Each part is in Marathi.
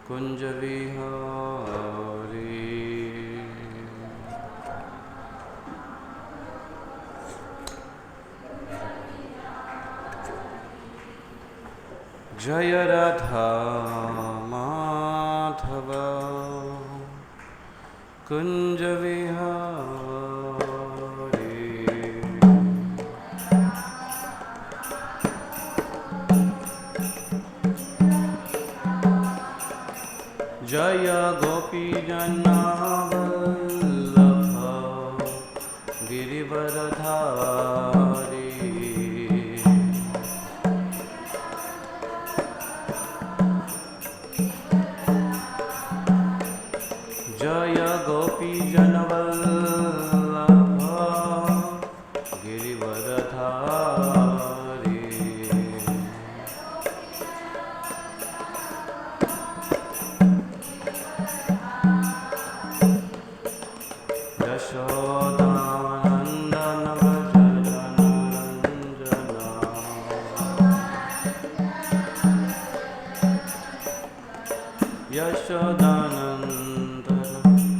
कुंज विहारी। जय राधा माधव कुंज विहारी। जय गोपी जनावल्लभ गिरिवरधारी। जय गोपी जनवल्लभ गिरिवरधारी। यशोदानंदन व्रज जनरंजना। यशोदानंदन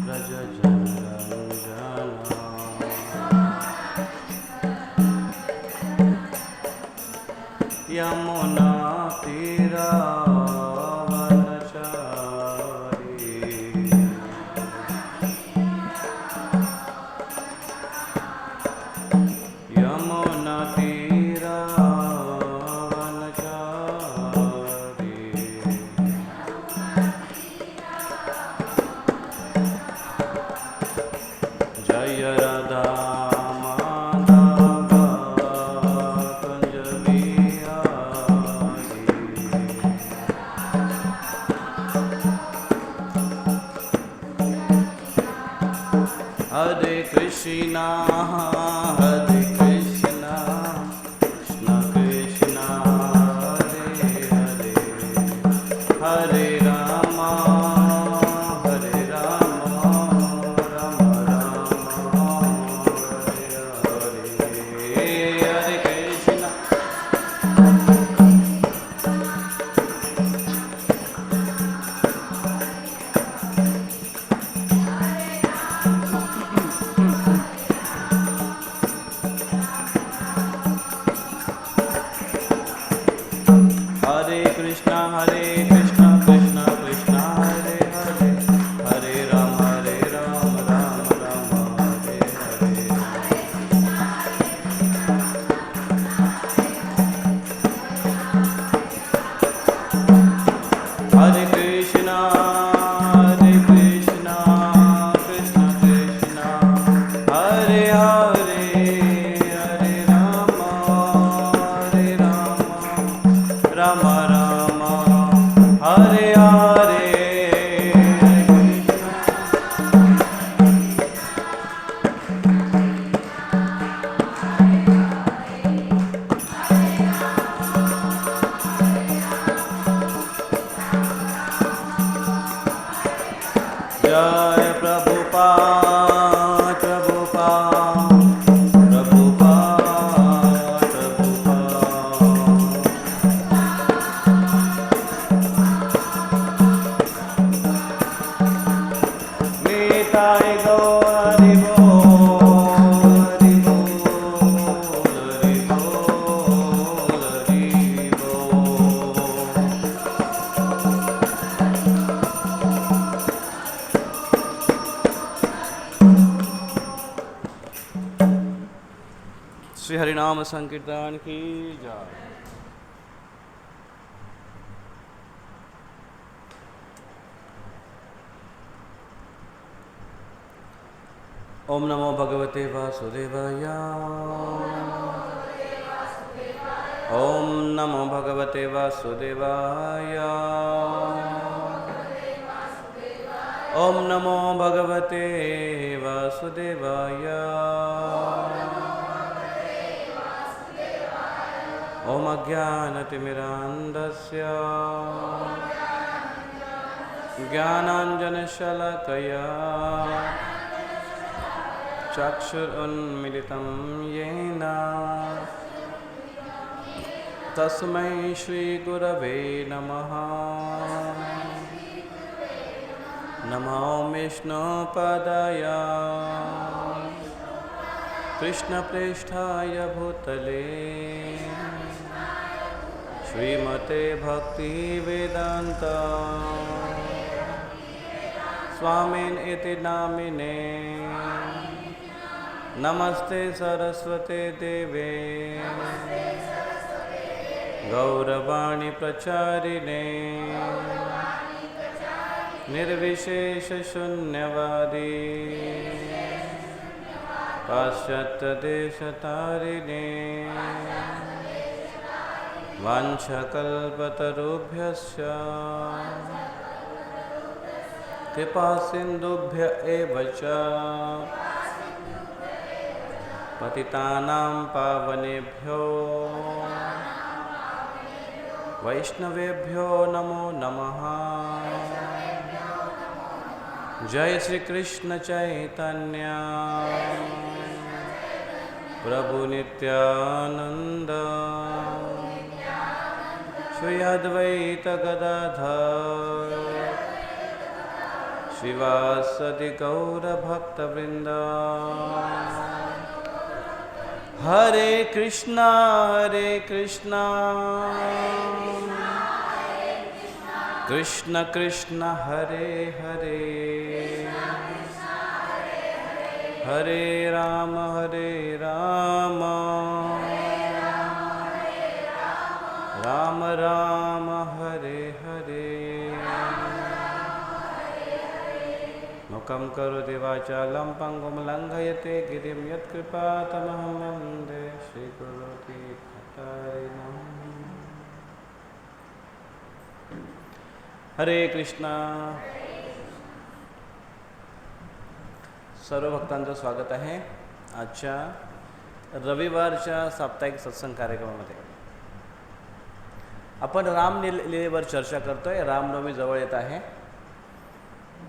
व्रज जनरंजना। यमुना तीरावनचारी। यमुना तीरावनचारी। जय राधा माधव कुंज विहारी। हरे कृष्णा हरे कृष्णा कृष्ण कृष्ण हरे हरे। हरे राम हरे राम राम राम हरे हरे। हरे कृष्णा हरे कृष्णा कृष्ण कृष्ण हरे हरे। हरे राम राम राम हरे हरे। हरे कृष्णा कृष्ण कृष्ण हरे हरे। हरे राम राम राम हरे हरे। जय प्रभुपाद प्रभुपाद प्रभुपाद प्रभुपाद। निताय गौर हरि बोल हरि बोल हरि बोल हरि बोल। श्री हरिनाम संकीर्तन की जय। ओम नमो भगवते वासुदेवाय। ओम नमो भगवते वासुदेवाय। ओम नमो भगवते वासुदेवाय। ओम अज्ञानतिमिरान्धस्य ज्ञानाञ्जनशलाकया चक्षुरुन्मिलितं येन तस्मै श्रीगुरवे नमः। नमो विष्णुपदाय कृष्णप्रेष्ठाय भूतले श्रीमते भक्तिवेदान्त स्वामिन् इति नामिने नमस्ते सरस्वते देवे गौरवाणी प्रचारिणे निर्विशेष शून्यवादी पाश्चात्यदेशतारिणे वाञ्छकल्पतरुभ्यश्च कृपासिन्धुभ्य एव च पतितानां पावनेभ्यो वैष्णवेभ्यो नमो नमः। जय श्री कृष्ण चैतन्य प्रभु नित्यानंद श्री अद्वैत गदाधर श्रीवासदि गौर भक्तवृंद। हरे कृष्णा कृष्ण कृष्ण हरे हरे हरे राम राम राम हरे हरे। मुखं करोति वाचालं पङ्गुं लङ्घयते गिरिं यत्कृपातमहं वन्दे श्रीगुरुतीर्थारिणम्। हरे कृष्णा। सर्व भक्तांचं स्वागत आहे आजच्या रविवारच्या साप्ताहिक सत्संग कार्यक्रमामध्ये। आपण रामलीलेवर चर्चा करतोय। रामनवमी जवळ येत आहे।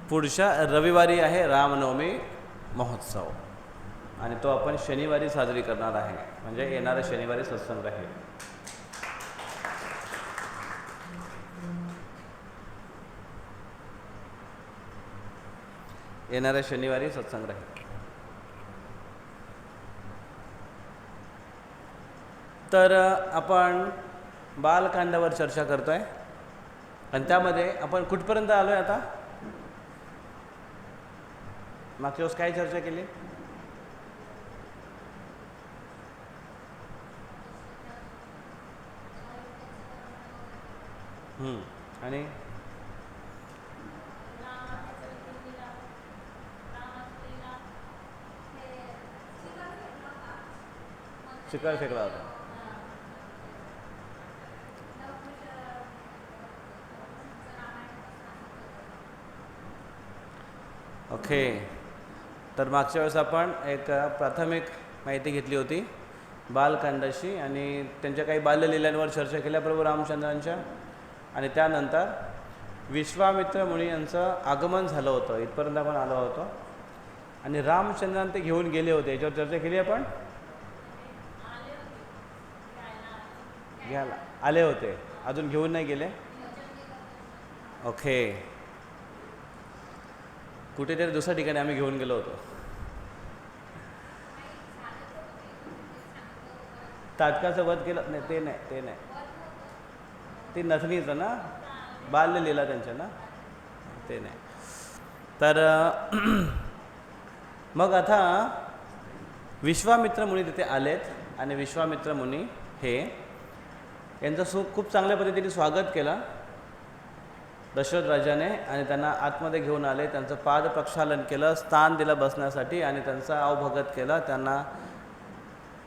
पुढच्या रविवारी आहे रामनवमी महोत्सव आणि तो आपण शनिवारी साजरी करणार आहे, म्हणजे येणाऱ्या शनिवारी सत्संग आहे। येणाऱ्या शनिवारी सत्संग राहील। तर आपण बालकांडावर चर्चा करतोय आणि त्यामध्ये आपण कुठपर्यंत आलोय आता? मागच्या वेळेस काय चर्चा केली? आणि शिकार फेकला होता। ओके, तर मागच्या वेळेस आपण एक प्राथमिक माहिती घेतली होती बालकांडाशी आणि त्यांच्या काही बाल्यलीलांवर चर्चा केल्या प्रभू रामचंद्रांच्या, आणि त्यानंतर विश्वामित्र मुनी यांचं आगमन झालं होतं, इथपर्यंत आपण आलो होतो। आणि रामचंद्रांना ते घेऊन गेले होते, याच्यावर चर्चा केली आपण। घ्यायला आले होते, अजून घेऊन नाही गेले। ओके, कुठेतरी दुसऱ्या ठिकाणी आम्ही घेऊन गेलो होतो। ताटकाचं वध केलं नाही, ते नाही, ते नथनीचं ना, बाल्यलीला त्यांच्या ना, ते नाही। तर मग आता विश्वामित्र मुनी तिथे आलेत आणि विश्वामित्र मुनी हे यांचं खूप चांगल्या पद्धतीने स्वागत केलं दशरथ राजाने, आणि त्यांना आतमध्ये घेऊन आले, त्यांचं पाद प्रक्षालन केलं, स्थान दिलं बसण्यासाठी आणि त्यांचा अवभगत केला, त्यांना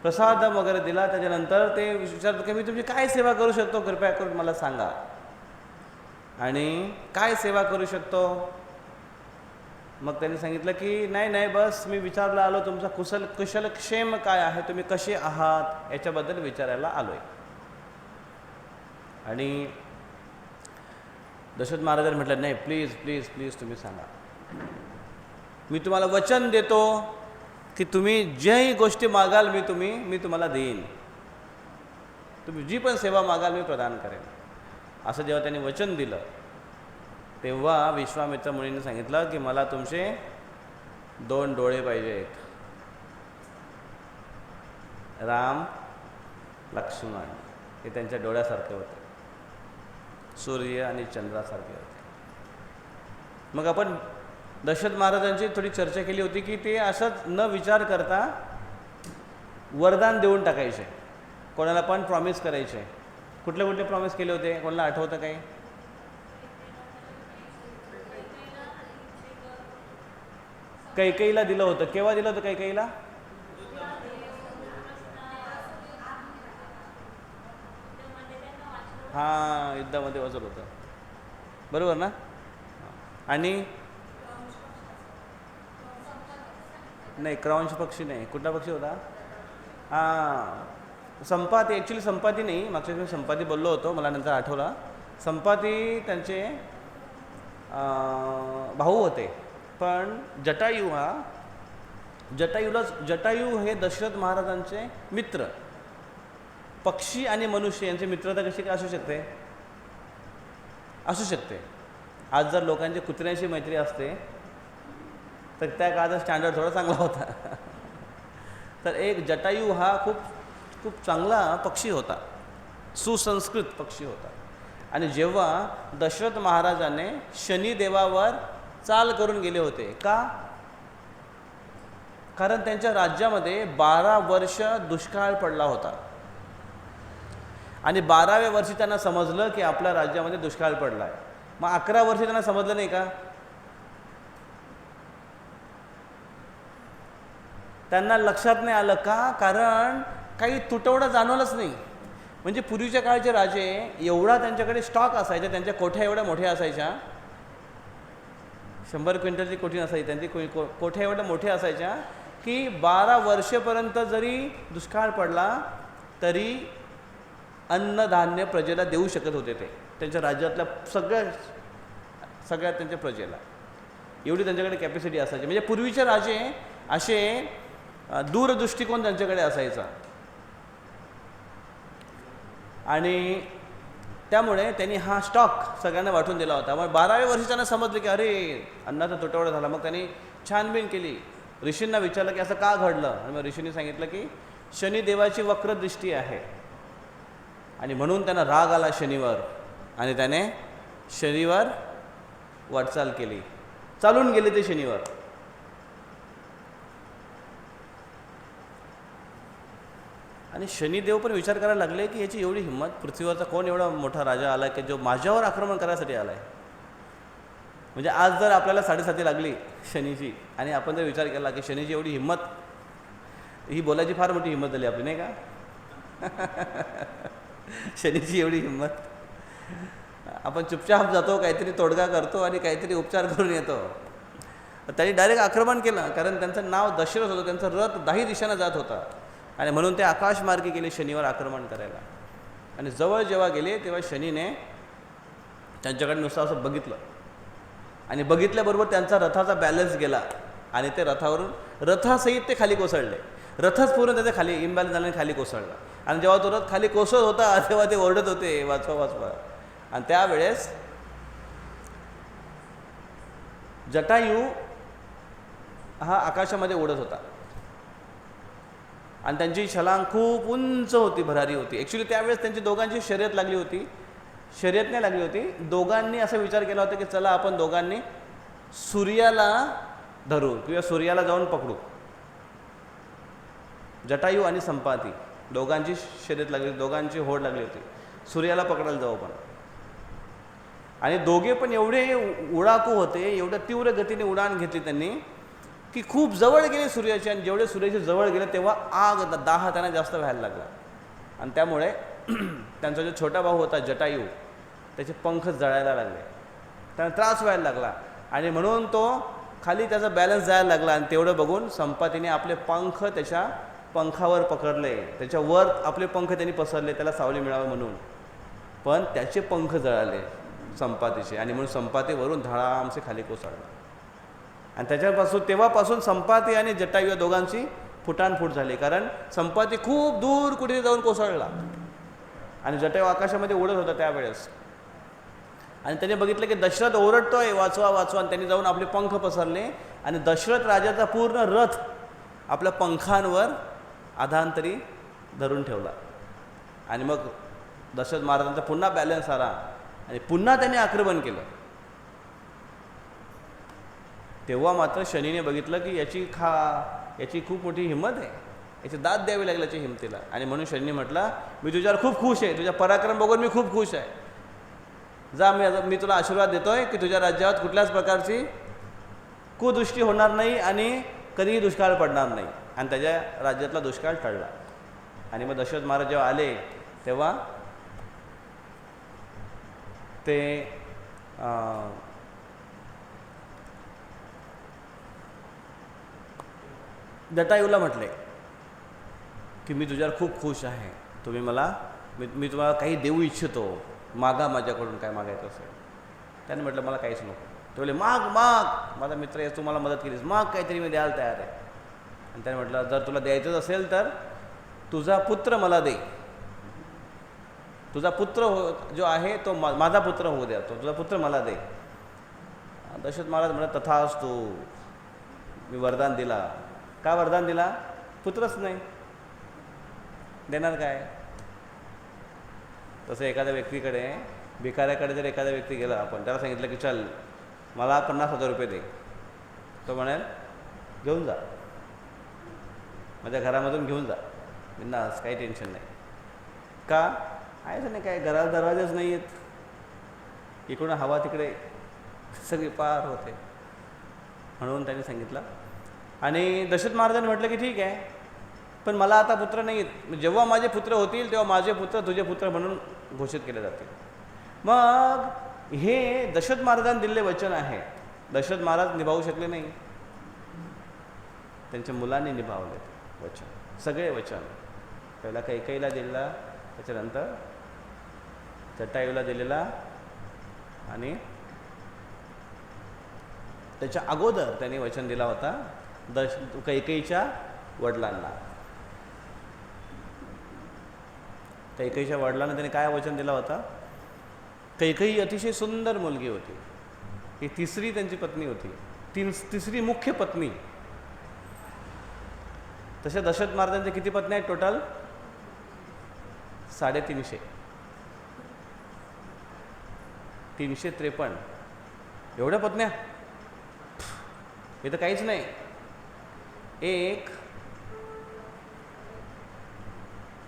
प्रसाद वगैरे दिला। त्याच्यानंतर ते विचारतात की मी तुमची काय सेवा करू शकतो, कृपया करून मला सांगा। आणि काय सेवा करू शकतो? मग त्यांनी सांगितलं की नाही बस मी विचारला आलो, तुमचा कुशलक्षेम काय आहे, तुम्ही कसे आहात याच्याबद्दल विचारायला आलोय। आणि दशरथ महाराजांनी म्हटलं नाही, प्लीज प्लीज प्लीज तुम्ही सांगा, मी तुम्हाला वचन देतो की तुम्ही ज्याही गोष्टी मागाल मी तुम्हाला देईन, तुम्ही जी पण सेवा मागाल मी प्रदान करेन। असं जेव्हा त्यांनी वचन दिलं तेव्हा विश्वामित्र मुनीने सांगितलं की मला तुमचे 2 डोळे पाहिजेत. राम लक्ष्मण हे त्यांच्या डोळ्यासारखे होते, सूर्य आणि चंद्रासारखे होते. मग आपण दशरथ महाराजांची थोडी चर्चा केली होती की ते असंच न विचार करता वरदान देऊन टाकायचे, कोणाला पण प्रॉमिस करायचे. कुठले कुठले प्रॉमिस केले होते, कोणाला आठवतं काही? कैकेयीला दिलं होतं. केव्हा दिलं होतं कैकेयीला? हां, युद्धामध्ये वाचवलं होतं, बरोबर ना. आणि नाही, क्रौंच पक्षी नाही, कुठला पक्षी होता? हां, संपाती. ॲक्च्युली संपाती नाही, मागच्या दिवशी संपाती बोललो होतो, मला नंतर आठवला. संपाती त्यांचे भाऊ होते. पण जटायू जटायू हे दशरथ महाराजांचे मित्र. पक्षी आणि मनुष्य यांची मित्रता कशी काय असू शकते? असू शकते. आज जर लोकांची कुत्र्यांशी मैत्री असते तर त्या काळाचा स्टँडर्ड थोडा चांगला होता. तर एक जटायू हा खूप चांगला पक्षी होता, सुसंस्कृत पक्षी होता. आणि जेव्हा दशरथ महाराजाने शनिदेवावर चाल करून गेले होते, का? कारण त्यांच्या राज्यामध्ये 12 वर्ष दुष्काळ पडला होता. आणि 12व्या वर्षी त्यांना समजलं की आपल्या राज्यामध्ये दुष्काळ पडला आहे. मग 11 वर्षी त्यांना समजलं नाही का? त्यांना लक्षात नाही आलं का? कारण काही तुटवडा जाणवलंच नाही. म्हणजे पूर्वीच्या काळचे राजे एवढा त्यांच्याकडे स्टॉक असायचा, त्यांच्या कोठ्या एवढ्या मोठ्या असायच्या, 100 क्विंटलची कोठी असायची त्यांची, कोठ्या एवढ्या मोठ्या असायच्या की 12 वर्षेपर्यंत जरी दुष्काळ पडला तरी अन्नधान्य प्रजेला देऊ शकत होते. ते त्यांच्या राज्यातल्या सगळ्या त्यांच्या प्रजेला एवढी त्यांच्याकडे कॅपॅसिटी असायची. म्हणजे पूर्वीचे राजे असे दूरदृष्टिकोन त्यांच्याकडे असायचा. आणि त्यामुळे त्यांनी हा स्टॉक सगळ्यांना वाटून दिला होता. मग 12व्या वर्षी त्यांना समजलं की अरे अन्नाचा तुटवडा झाला. मग त्यांनी छानबीन केली, ऋषींना विचारलं की असं का घडलं. आणि मग ऋषींनी सांगितलं की शनिदेवाची वक्रदृष्टी आहे आणि म्हणून त्यांना राग आला शनिवर, आणि त्याने शनिवर वाटचाल केली, चालून गेले ते शनिवर. आणि शनिदेव पण विचार करायला लागले की याची एवढी हिंमत, पृथ्वीवरचा कोण एवढा मोठा राजा आला की जो माझ्यावर आक्रमण करायसाठी आला आहे. म्हणजे आज जर आपल्याला 7.5 लागली शनीची आणि आपण जर विचार केला की शनीची एवढी हिंमत, ही बोलायची फार मोठी हिंमत झाली आपली, नाही का? शनीची एवढी हिंमत. आपण चुपचाप जातो, काहीतरी तोडगा करतो आणि काहीतरी उपचार करून येतो. त्यांनी डायरेक्ट आक्रमण केलं, कारण त्यांचं नाव दशरथ होतं, त्यांचा रथ 10 दिशांना जात होता आणि म्हणून ते आकाशमार्गी गेले शनिवर आक्रमण करायला. आणि जवळ जेव्हा गेले तेव्हा शनीने त्यांच्याकडे नुसतं असं बघितलं आणि बघितल्याबरोबर त्यांचा रथाचा बॅलन्स गेला आणि ते रथासहित ते खाली कोसळले. रथच पूर्ण त्याच्या खाली इम्बॅलन्स झाल्याने खाली कोसळला. आणि जेव्हा तो रथ खाली कोसळत होता तेव्हा ते ओरडत होते, वाचवा वाचवा. आणि त्यावेळेस जटायू हा आकाशामध्ये उडत होता आणि त्यांची छलांग खूप उंच होती, भरारी होती. ॲक्च्युली त्यावेळेस त्यांची दोघांची शर्यत लागली होती. शर्यत नाही लागली होती, दोघांनी असा विचार केला होता की चला आपण दोघांनी सूर्याला धरू किंवा सूर्याला जाऊन पकडू. जटायू आणि संपाती दोघांची शर्यत लागली, दोघांची होड लागली होती, सूर्याला पकडायला जाऊ आपण. आणि दोघे पण एवढे उडाकू होते, एवढ्या तीव्र गतीने उडान घेतली त्यांनी की खूप जवळ गेले सूर्याचे. आणि जेवढे सूर्याचे जवळ गेले तेव्हा दाह त्यांना जास्त व्हायला लागला. आणि त्यामुळे त्यांचा जो छोटा भाऊ होता जटायू, त्याचे पंख जळायला लागले, त्यांना त्रास व्हायला लागला. आणि म्हणून तो खाली त्याचा बॅलन्स जायला लागला. आणि तेवढं बघून संपातीने आपले पंख त्याच्या पंखावर पकडले, त्याच्यावर आपले पंख त्यांनी पसरले त्याला सावली मिळावं म्हणून. पण त्याचे पंख जळाले संपातीचे, आणि म्हणून संपाती वरून धडामसे खाली कोसळला. आणि तेव्हापासून संपाती आणि जटायू या दोघांची फुटानफूट झाली, कारण संपाती खूप दूर कुठे जाऊन कोसळला आणि जटायू आकाशामध्ये उडत होता त्यावेळेस. आणि त्याने बघितलं की दशरथ ओरडतोय वाचवा वाचवा, आणि त्यांनी जाऊन आपले पंख पसरले आणि दशरथ राजाचा पूर्ण रथ आपल्या पंखांवर आधांतरी धरून ठेवला. आणि मग दशरथ महाराजांचा पुन्हा बॅलन्स आला आणि पुन्हा त्यांनी आक्रमण केलं. तेव्हा मात्र शनीने बघितलं की याची खूप मोठी हिंमत आहे, याची दाद द्यावी लागली याच्या हिमतीला. आणि म्हणून शनीने म्हटलं, मी तुझ्यावर खूप खुश आहे, तुझ्या पराक्रम बघून मी खूप खुश आहे. जा, मी तुला आशीर्वाद देतोय की तुझ्या राज्यात कुठल्याच प्रकारची कुदृष्टी होणार नाही आणि कधीही दुष्काळ पडणार नाही. आणि त्याच्या राज्यातला दुष्काळ टळला. आणि मग दशरथ महाराज जेव्हा आले तेव्हा ते जटायूला म्हटले की मी तुझ्यावर खूप खुश आहे, तुम्ही मला मी तुम्हाला काही देऊ इच्छितो, मागा माझ्याकडून काय मागायचं असेल. त्याने म्हटलं मला काहीच नको. ते बोलले माग माग, माझा मित्र आहे, तू मला मदत केलीस, माग काहीतरी, मी द्यायला तयार आहे. आणि त्याने म्हटलं जर तुला द्यायचंच असेल तर तुझा पुत्र मला दे, तुझा पुत्र जो आहे तो माझा पुत्र होऊ द्या, तो तुझा पुत्र मला दे. दशरथ महाराज म्हणत तथास्तु, मी वरदान दिला. का वरदान दिला? पुत्रच नाही, देणार काय? तसं एखाद्या व्यक्तीकडे, भिकाऱ्याकडे जर एखादा व्यक्ती गेला, आपण त्याला सांगितलं की चल मला 50,000 रुपये दे, तो म्हणेल घेऊन जा, माझ्या घरामधून घेऊन जा, बिंदास, काही टेन्शन नाही. का? आहेच नाही, काय घराला दरवाजेच नाही आहेत, इकडून हवा तिकडे सगळी पार होते. म्हणून त्यांनी सांगितलं. आणि दशरथ महाराजांनी म्हटलं की ठीक आहे, पण मला आता पुत्र नाही आहेत, जेव्हा माझे पुत्र होतील तेव्हा माझे पुत्र तुझे पुत्र म्हणून घोषित केले जातील. मग हे दशरथ महाराजांनी दिलेले वचन आहे, दशरथ महाराज निभावू शकले नाही, त्यांच्या मुलांनी निभावले वचन, सगळे वचन. पहिला कैकेयीला दिलेला, त्याच्यानंतर जटायूला दिलेला, आणि त्याच्या अगोदर त्यांनी वचन दिला होता कैकेयीच्या वडिलांना. कैकेयीच्या वडिलांना त्यांनी काय वचन दिला होता? कैकेयी अतिशय सुंदर मुलगी होती, ही तिसरी त्यांची पत्नी होती, तिसरी मुख्य पत्नी. तसे दशरथ महाराजांचे किती पत्नी आहेत टोटल? 350, 353. एवढ्या पत्न्या? हे तर काहीच नाही. एक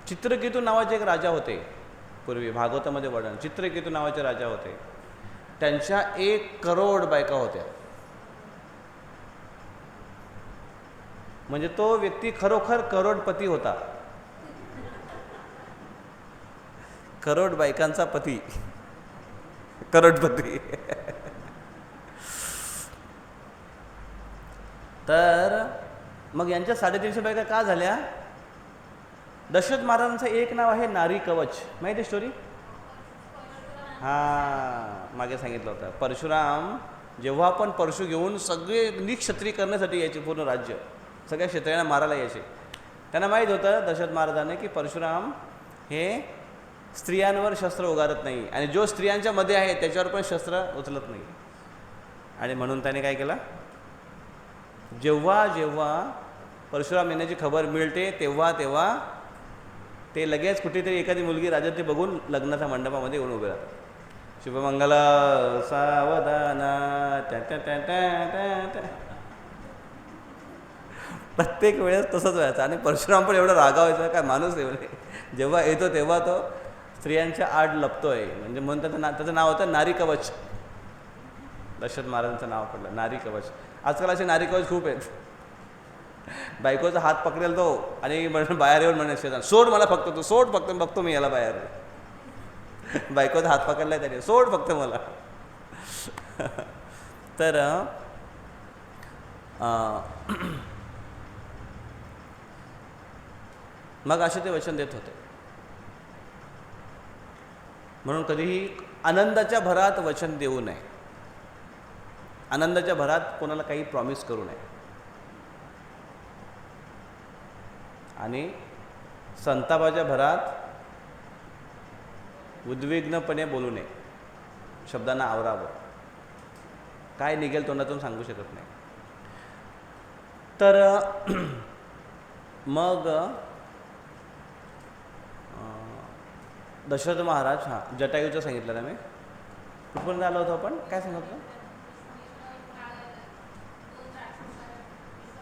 चित्रकेतू नावाचे एक राजा होते, पूर्वी भागवतामध्ये वर्णन, चित्रकेतू नावाचे राजा होते, त्यांच्या 1 करोड बायका होत्या. म्हणजे तो व्यक्ती खरोखर करोडपती होता, करोड बायकांचा पती, करोडपती. तर मग यांच्या 350 बायका का झाल्या? दशरथ महाराजांचं एक नाव आहे नारी कवच, माहिती आहे स्टोरी? हां, मागे सांगितलं होतं. परशुराम जेव्हा पण परशु घेऊन सगळे निक्षत्रिय करण्यासाठी यायचे, पूर्ण राज्य सगळ्या क्षत्रियांना मारायला यायचे. त्यांना माहीत होतं दशरथ महाराजांनी की परशुराम हे स्त्रियांवर शस्त्र उगारत नाही, आणि जो स्त्रियांच्या मध्ये आहे त्याच्यावर पण शस्त्र उचलत नाही. आणि म्हणून त्याने काय केलं? जेव्हा जेव्हा परशुराम येण्याची खबर मिळते तेव्हा तेव्हा ते लगेच कुठेतरी एखादी मुलगी राजा ते बघून लग्नाच्या मंडपामध्ये येऊन उभे राहतात. शुभमंगल सावधाना, प्रत्येक वेळेस तसंच व्हायचं. आणि परशुराम पण एवढं रागावायचं, काय माणूस एवढे, जेव्हा येतो तेव्हा तो स्त्रियांच्या आड लपतोय. म्हणजे म्हणून त्याचं नाव होतं नारी कवच. दशरथ महाराजांचं नाव पडलं नारी कवच. आजकाल असे नारी कवच खूप आहेत. बायकोचा हात पकडेल तो आणि बाहेर येऊन म्हणे शेजार सोड मला, फक्त तू सोड, फक्त बघतो मी याला बाहेर. बायकोचा हात पकडलाय त्याने, सोड फक्त मला. तर मग असे ते वचन देत होते. म्हणून कधीही आनंदाच्या भरात वचन देऊ नये, आनंदाच्या भरात कोणाला काही प्रॉमिस करू नये, आणि संतापाच्या भरात उद्विग्नपणे बोलू नये. शब्दांना आवरावं. काय निघेल तोंडातून सांगू शकत नाही. तर मग दशरथ महाराज, हां जटायूचं सांगितलं ना मी. कुठपर्यंत आलो होतो आपण, काय सांगितलं?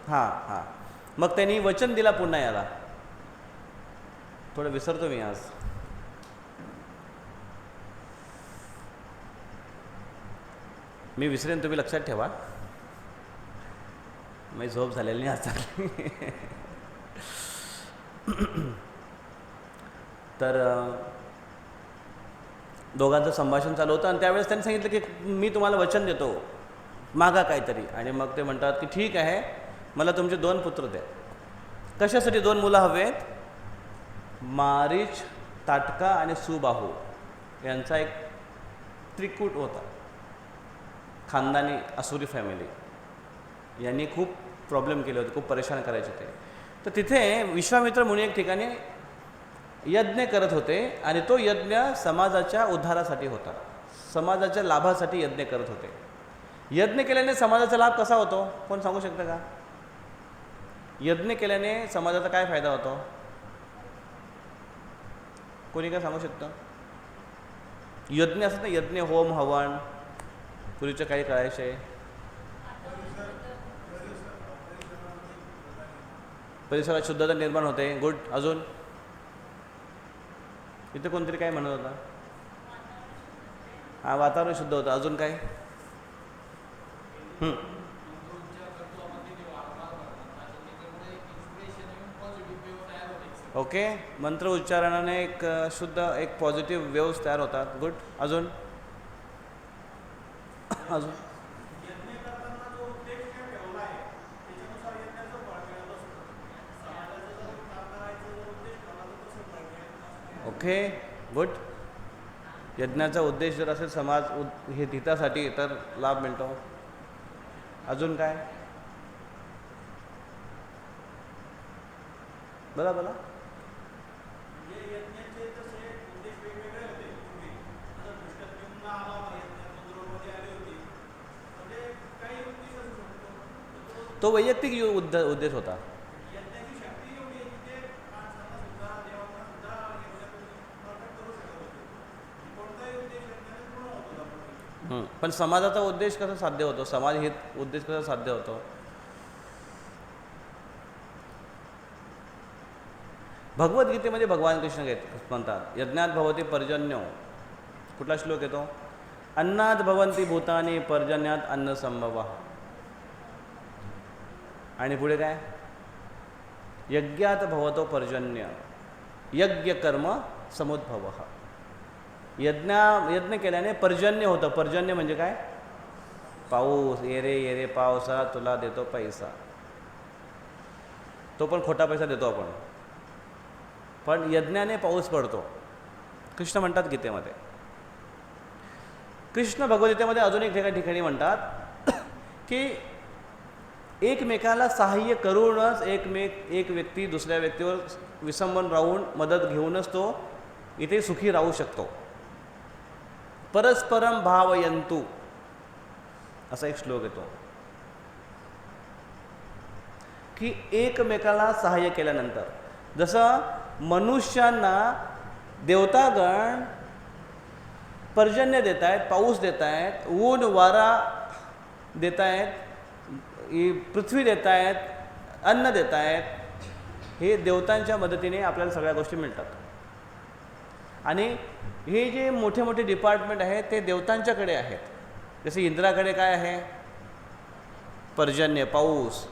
हां हां. मग त्यांनी वचन दिला पुन्हा याला. थोडं विसरतो मी आज. मी विसरेन, तुम्ही लक्षात ठेवा. माझी झोप झालेली नाही आज चांगली. तर दोघांचं संभाषण चालू होतं आणि त्यावेळेस त्यांनी सांगितलं की मी तुम्हाला वचन देतो, मागा काहीतरी. आणि मग ते म्हणतात की ठीक आहे, मला तुमचे 2 पुत्र द्या. कशासाठी 2 मुलं हवेत? मारीच, ताटका आणि सुबाहू यांचा एक त्रिकूट होता, खानदानी असुरी फॅमिली. यांनी खूप प्रॉब्लेम केले होते, खूप परेशान करायचे ते. तर तिथे विश्वामित्र मुनी एक ठिकाणी यज्ञ करत होते आणि तो यज्ञ समाजाच्या उद्धारासाठी होता, समाजाच्या लाभासाठी यज्ञ करत होते. यज्ञ केल्याने समाजाचा लाभ कसा होतो, कोण सांगू शकतं का? यज्ञ केल्याने समाजाचा काय फायदा होतो, कोणी काय सांगू शकतं? यज्ञ असत ना, यज्ञ, होम हवन पूर्वीच्या काही करायचे. परिसरात शुद्धता निर्माण होते. गुड. अजून इथे कोणतरी काय म्हणत होता? हां, वातावरण शुद्ध होतं. अजून काय? ओके. मंत्र उच्चारणाने एक शुद्ध, एक पॉझिटिव्ह वेव्स तयार होतात. गुड. अजून अजून ओके. गुड. यज्ञाचा उद्देश जर असेल समाज हे हितासाठी, तर लाभ मिळतो. अजून काय? बोला बोला. तो वैयक्तिक उद्देश होता. पण समाजाचा उद्देश कसा साध्य होतो, समाज हित उद्देश कसा साध्य होतो? भगवद्गीतेमध्ये भगवान कृष्ण म्हणतात, यज्ञात भवती पर्जन्यो. कुठला श्लोक येतो? अन्नात भवन्ति भूतानि पर्जन्यात अन्न संभवः. आणि पुढे काय? यज्ञात भवतो पर्जन्य, यज्ञ कर्म समुद्भवः. यज्ञ केल्याने पर्जन्य होतं. पर्जन्य म्हणजे काय? पाऊस. ये रे ये रे पावसा, तुला देतो पैसा. तो पण खोटा पैसा देतो आपण, पण यज्ञाने पाऊस पडतो, कृष्ण म्हणतात गीतेमध्ये. कृष्ण भगवद्गीतेमध्ये अजून एक ठिकाणी म्हणतात की एकमेकाला सहाय्य करूनच एक व्यक्ती दुसऱ्या व्यक्तीवर विसंबन राहून मदत घेऊनच तो इथे सुखी राहू शकतो. परस्परम भावयंतु असा एक श्लोक येतो की एकमेकाला सहाय्य केल्यानंतर, जसं मनुष्यांना देवतागण पर्जन्य देत आहेत, पाऊस देत आहेत, ऊन वारा देत आहेत, पृथ्वी देत आहेत, अन्न देत आहेत, हे देवतांच्या मदतीने आपल्याला सगळ्या गोष्टी मिळतात. आणि हे जे मोठे मोठे डिपार्टमेंट आहेत ते देवतांच्याकडे आहेत. जसे इंद्राकडे काय आहे? पर्जन्य, पाऊस.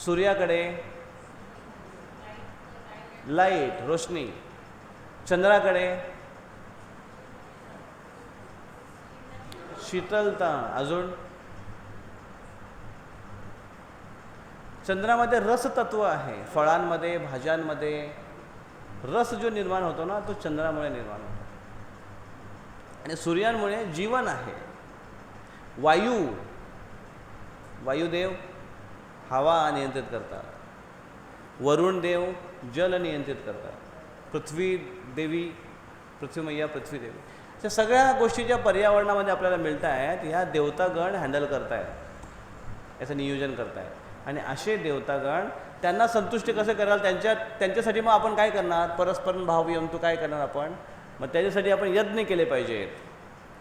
सूर्याकडे लाईट, रोशनी. चंद्राकडे शीतलता. अजून चंद्रामध्ये रसतत्व आहे. फळांमध्ये, भाज्यांमध्ये रस जो निर्माण होतो ना, तो चंद्रामुळे निर्माण होतो. आणि सूर्यामुळे जीवन आहे. वायुदेव हवा नियंत्रित करतात, वरुण देव जल नियंत्रित करतात, पृथ्वी मैया पृथ्वी देवी. त्या सगळ्या गोष्टी ज्या पर्यावरणामध्ये आपल्याला मिळत आहेत ह्या देवतागण हँडल करतायत, याचं नियोजन करतायत. आणि असे देवतागण त्यांना संतुष्ट कसं कराल, त्यांच्यासाठी मग आपण काय करणार, परस्पर भाव तू काय करणार आपण, मग त्याच्यासाठी आपण यज्ञ केले पाहिजेत.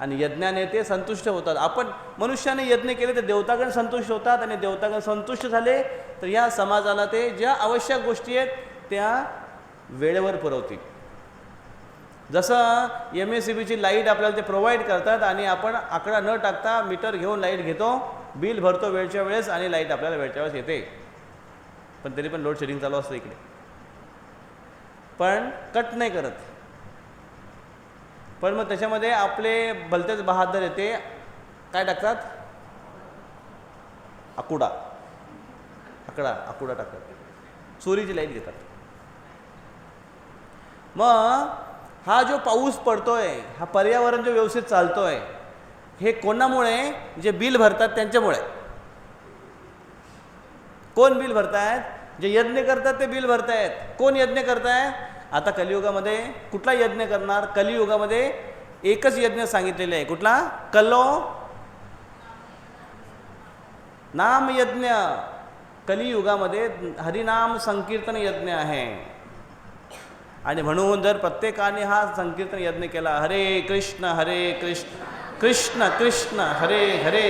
आणि यज्ञाने ते संतुष्ट होतात. आपण मनुष्याने यज्ञ केले तर देवतागण संतुष्ट होतात, आणि देवतागण संतुष्ट झाले तर या समाजाला ते ज्या आवश्यक गोष्टी आहेत त्या वेळेवर पुरवतील. जसं MSEBची लाईट आपल्याला ते प्रोव्हाइड करतात आणि आपण आकडा न टाकता मीटर घेऊन लाईट घेतो, बिल भरतो वेळच्या वेळेस आणि लाईट आपल्याला वेळच्या वेळेस येते. पण तरी पण लोड शेडिंग चालू असतं इकडे, पण कट नाही करत. पण मग त्याच्यामध्ये आपले भलतेच बहादर येते, काय टाकतात, आकुडा टाकतात, चोरीची लाईट घेतात. मग हा जो पाऊस पडतोय, हा पर्यावरण जो व्यवस्थित चालतोय, हे कोणामुळे, जे बिल भरतात त्यांच्यामुळे. कोण बिल भरतायत, जे यज्ञ करतात ते बिल भरतायत. कोण यज्ञ करताय, आता कलियुगामध्ये कुठला यज्ञ करणार, कलियुगामध्ये एकच यज्ञ सांगितलेले आहे. कुठला, कलो नाम यज्ञ. कलियुगामध्ये हरिनाम संकीर्तन यज्ञ आहे. आणि म्हणून जर प्रत्येकाने हा संकीर्तन यज्ञ केला, हरे कृष्ण कृष्ण कृष्ण हरे हरे,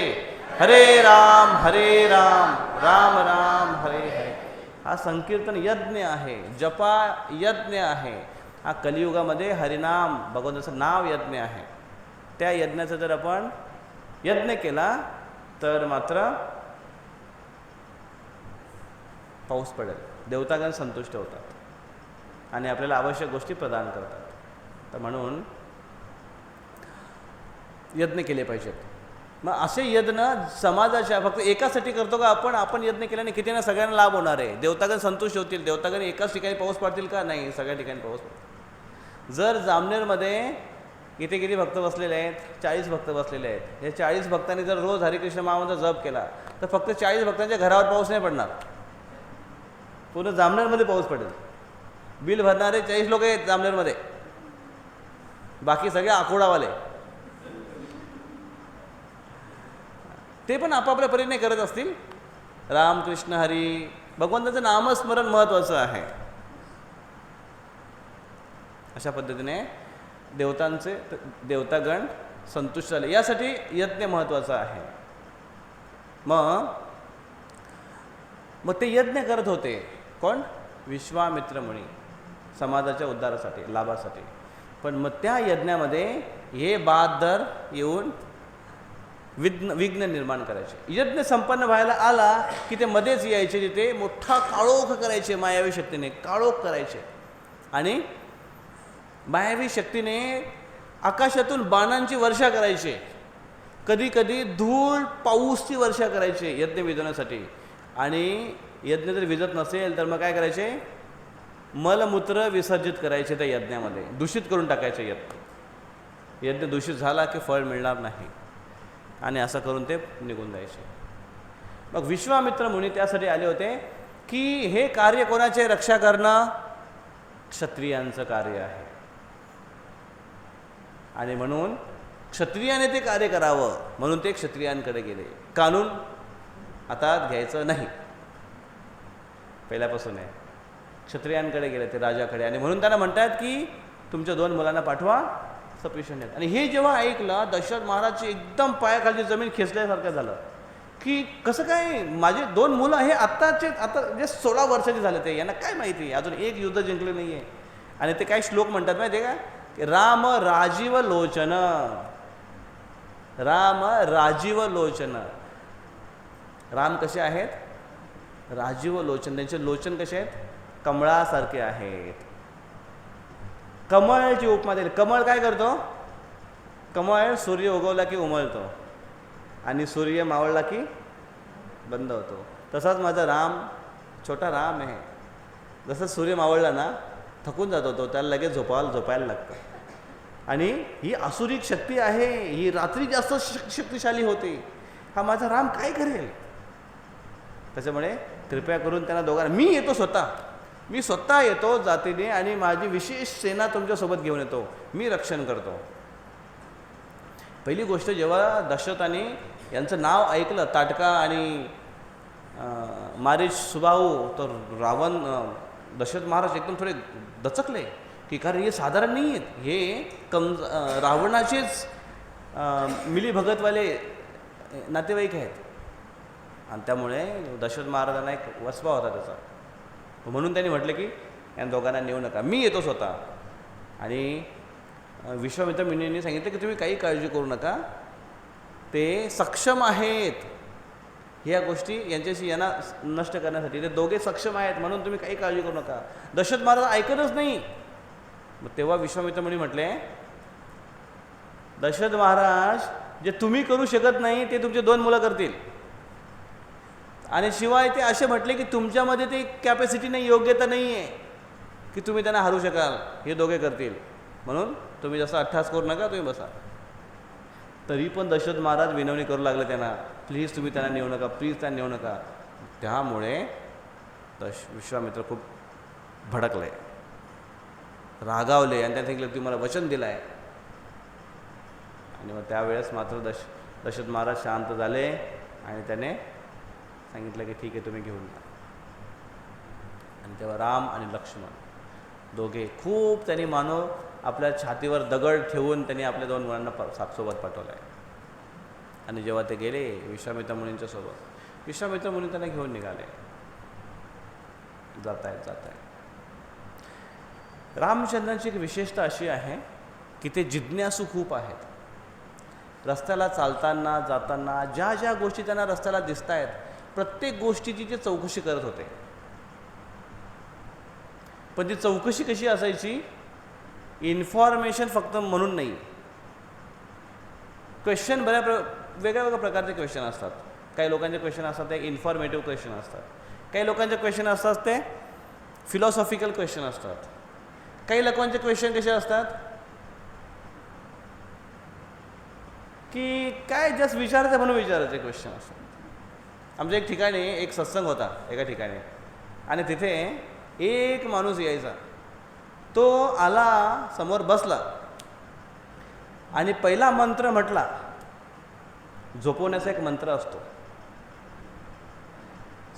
हरे राम राम राम हरे हरे, हा संकीर्तन यज्ञ आहे, जपा यज्ञ आहे. हा कलियुगामध्ये हरिनाम भगवंताचं नाव यज्ञ आहे. त्या यज्ञाचा जर आपण यज्ञ केला तर मात्र पाऊस पडेल, देवतागण संतुष्ट होतात आणि आपल्याला आवश्यक गोष्टी प्रदान करतात. तर म्हणून यज्ञ केले पाहिजेत. मग असे यज्ञ समाजाच्या फक्त एकासाठी करतो का आपण यज्ञ केल्याने किती ना सगळ्यांना लाभ होणार आहे, देवतागण संतुष्ट होतील. देवतागण एकाच ठिकाणी पाऊस पडतील का, नाही, सगळ्या ठिकाणी पाऊस पडतील. जर जामनेरमध्ये इथे किती भक्त बसलेले आहेत, 40 भक्त बसलेले आहेत. हे 40 भक्तांनी जर रोज हरिकृष्ण महामंत्र जप केला तर फक्त 40 भक्तांच्या घरावर पाऊस नाही पडणार, पूर्ण जामनेरमध्ये पाऊस पडेल. बिल भरणारे 40 लोक आहेत जामनेरमध्ये, बाकी सगळे आखोडावाले, ते पण आपापल्या परीने करत असतील. रामकृष्ण हरी, भगवंताचं नामस्मरण महत्त्वाचं आहे. अशा पद्धतीने देवतागण संतुष्ट झाले, यासाठी यज्ञ महत्त्वाचा आहे. मग ते यज्ञ करत होते कोण, विश्वामित्र मुनी, समाजाच्या उद्धारासाठी, लाभासाठी. पण मग त्या यज्ञामध्ये हे बहादर येऊन विघ्न निर्माण करायचे. यज्ञ संपन्न व्हायला आला की ते मध्येच यायचे, तिथे मोठा काळोख करायचे, मायावी शक्तीने काळोख करायचे. आणि मायावी शक्तीने आकाशातून बाणांची वर्षा करायचे, कधी कधी धूळ पाऊसची वर्षा करायचे यज्ञ विझवण्यासाठी. आणि यज्ञ जर विझत नसेल तर मग काय करायचे, मलमूत्र विसर्जित करायचे त्या यज्ञामध्ये, दूषित करून टाकायचे यज्ञ. यज्ञ दूषित झाला की फळ मिळणार नाही, आणि असं करून ते निघून जायचे. मग विश्वामित्र मुनी त्यासाठी आले होते की हे कार्य कोणाचे, रक्षा करणं क्षत्रियांचं कार्य आहे. आणि म्हणून क्षत्रियाने ते कार्य करावं म्हणून ते क्षत्रियांकडे गेले. कानून आता घ्यायचं नाही, पहिल्यापासून आहे, क्षत्रियांकडे गेले ते, राजाकडे. आणि म्हणून त्यांना म्हणतात की तुमच्या 2 मुलांना पाठवा, सफिशियंट आहेत. आणि हे जेव्हा ऐकलं दशरथ महाराजची एकदम पायाखालची जमीन खेचल्यासारखं झालं की कसं काय, माझे 2 मुलं हे आता जे 16 वर्षाचे झाले, ते यांना काय माहिती, अजून एक युद्ध जिंकले नाही आहे. आणि ते काय श्लोक म्हणतात माहिती आहे का, राम राजीव लोचन, राम राजीव लोचन. राम कसे आहेत, राजीव लोचन, त्यांचे लोचन कसे आहेत, कमळासारखे आहेत. कमळची उपमा दिली. कमळ काय करतो, कमळ सूर्य उगवला की उमलतो आणि सूर्य मावळला की बंद होतो. तसाच माझा राम, छोटा राम आहे, जसं सूर्य मावळला ना थकून जातो तो, त्याला लगेच झोपायला लागतं. आणि ही आसुरिक शक्ती आहे, ही रात्री जास्त शक्तिशाली होते. हा माझा राम काय करेल. त्याच्यामुळे कृपया करून त्यांना दोघांना, मी स्वतः येतो जातीने आणि माझी विशेष सेना तुमच्यासोबत घेऊन येतो, मी रक्षण करतो. पहिली गोष्ट, जेव्हा दशरथाने यांचं नाव ऐकलं, ताटका आणि मारीच सुबाहू, तर रावण दशरथ महाराज एकदम थोडे दचकले की कारण हे साधारण नाही आहेत, हे रावणाचेच मिलीभगतवाले नातेवाईक आहेत. आणि त्यामुळे दशरथ महाराजांना एक वचपा होता त्याचा, म्हणून त्यांनी म्हटलं की या दोघांना नेऊ नका, मी येतो स्वतः. आणि विश्वामित्र मुनींनी सांगितलं की तुम्ही काही काळजी करू नका, ते सक्षम आहेत ह्या गोष्टी यांच्याशी यांना नष्ट करण्यासाठी, ते दोघे सक्षम आहेत, म्हणून तुम्ही काही काळजी करू नका. दशरथ महाराज ऐकतच नाही. मग तेव्हा विश्वामित्र मुनी म्हटले, दशरथ महाराज, जे तुम्ही करू शकत नाही ते तुमचे 2 मुलं करतील. आणि शिवाय ते असे म्हटले की तुमच्यामध्ये ते कॅपॅसिटी नाही, योग्यता नाही आहे की तुम्ही त्यांना हरू शकाल, हे दोघे करतील, म्हणून तुम्ही जसं अट्टहास करू नका, तुम्ही बसा. तरी पण दशरथ महाराज विनवणी करू लागले त्यांना, प्लीज तुम्ही त्यांना नेऊ नका, प्लीज त्यांना नेऊ नका. त्यामुळे विश्वामित्र खूप भडकले, रागावले आणि त्यांनी सांगितलं तुम्ही मला वचन दिलं आहे. आणि मग त्यावेळेस मात्र दशरथ महाराज शांत झाले आणि त्याने सांगितलं की ठीक आहे, तुम्ही घेऊन जा. आणि तेव्हा राम आणि लक्ष्मण दोघे खूप त्यांनी मानव आपल्या छातीवर दगड ठेवून त्यांनी आपल्या 2 मुलांना सोबत पाठवलं आहे. आणि जेव्हा ते गेले विश्वामित्र मुनींच्या सोबत, विश्वामित्र मुनी त्यांना घेऊन निघाले. जात आहेत. रामचंद्रांची एक विशेषता अशी आहे की ते जिज्ञासू खूप आहेत. रस्त्याला चालताना जाताना ज्या ज्या गोष्टी त्यांना रस्त्याला दिसत आहेत, प्रत्येक गोष्टीची ते चौकशी करत होते. पण ती चौकशी कशी असायची, इन्फॉर्मेशन फक्त म्हणून नाही, क्वेश्चन वेगळ्या वेगळ्या प्रकारचे क्वेश्चन असतात. काही लोकांचे क्वेश्चन असतात ते इन्फॉर्मेटिव्ह क्वेश्चन असतात, काही लोकांचे क्वेश्चन असतात ते फिलॉसॉफिकल क्वेश्चन असतात, काही लोकांचे क्वेश्चन कसे असतात की काय जस्ट विचारायचं म्हणून विचारायचे क्वेश्चन असतात. आमच्या एक ठिकाणी एक सत्संग होता एका ठिकाणी, आणि तिथे एक माणूस यायचा, तो आला समोर बसला आणि पहिला मंत्र म्हटला. झोपवण्याचा एक मंत्र असतो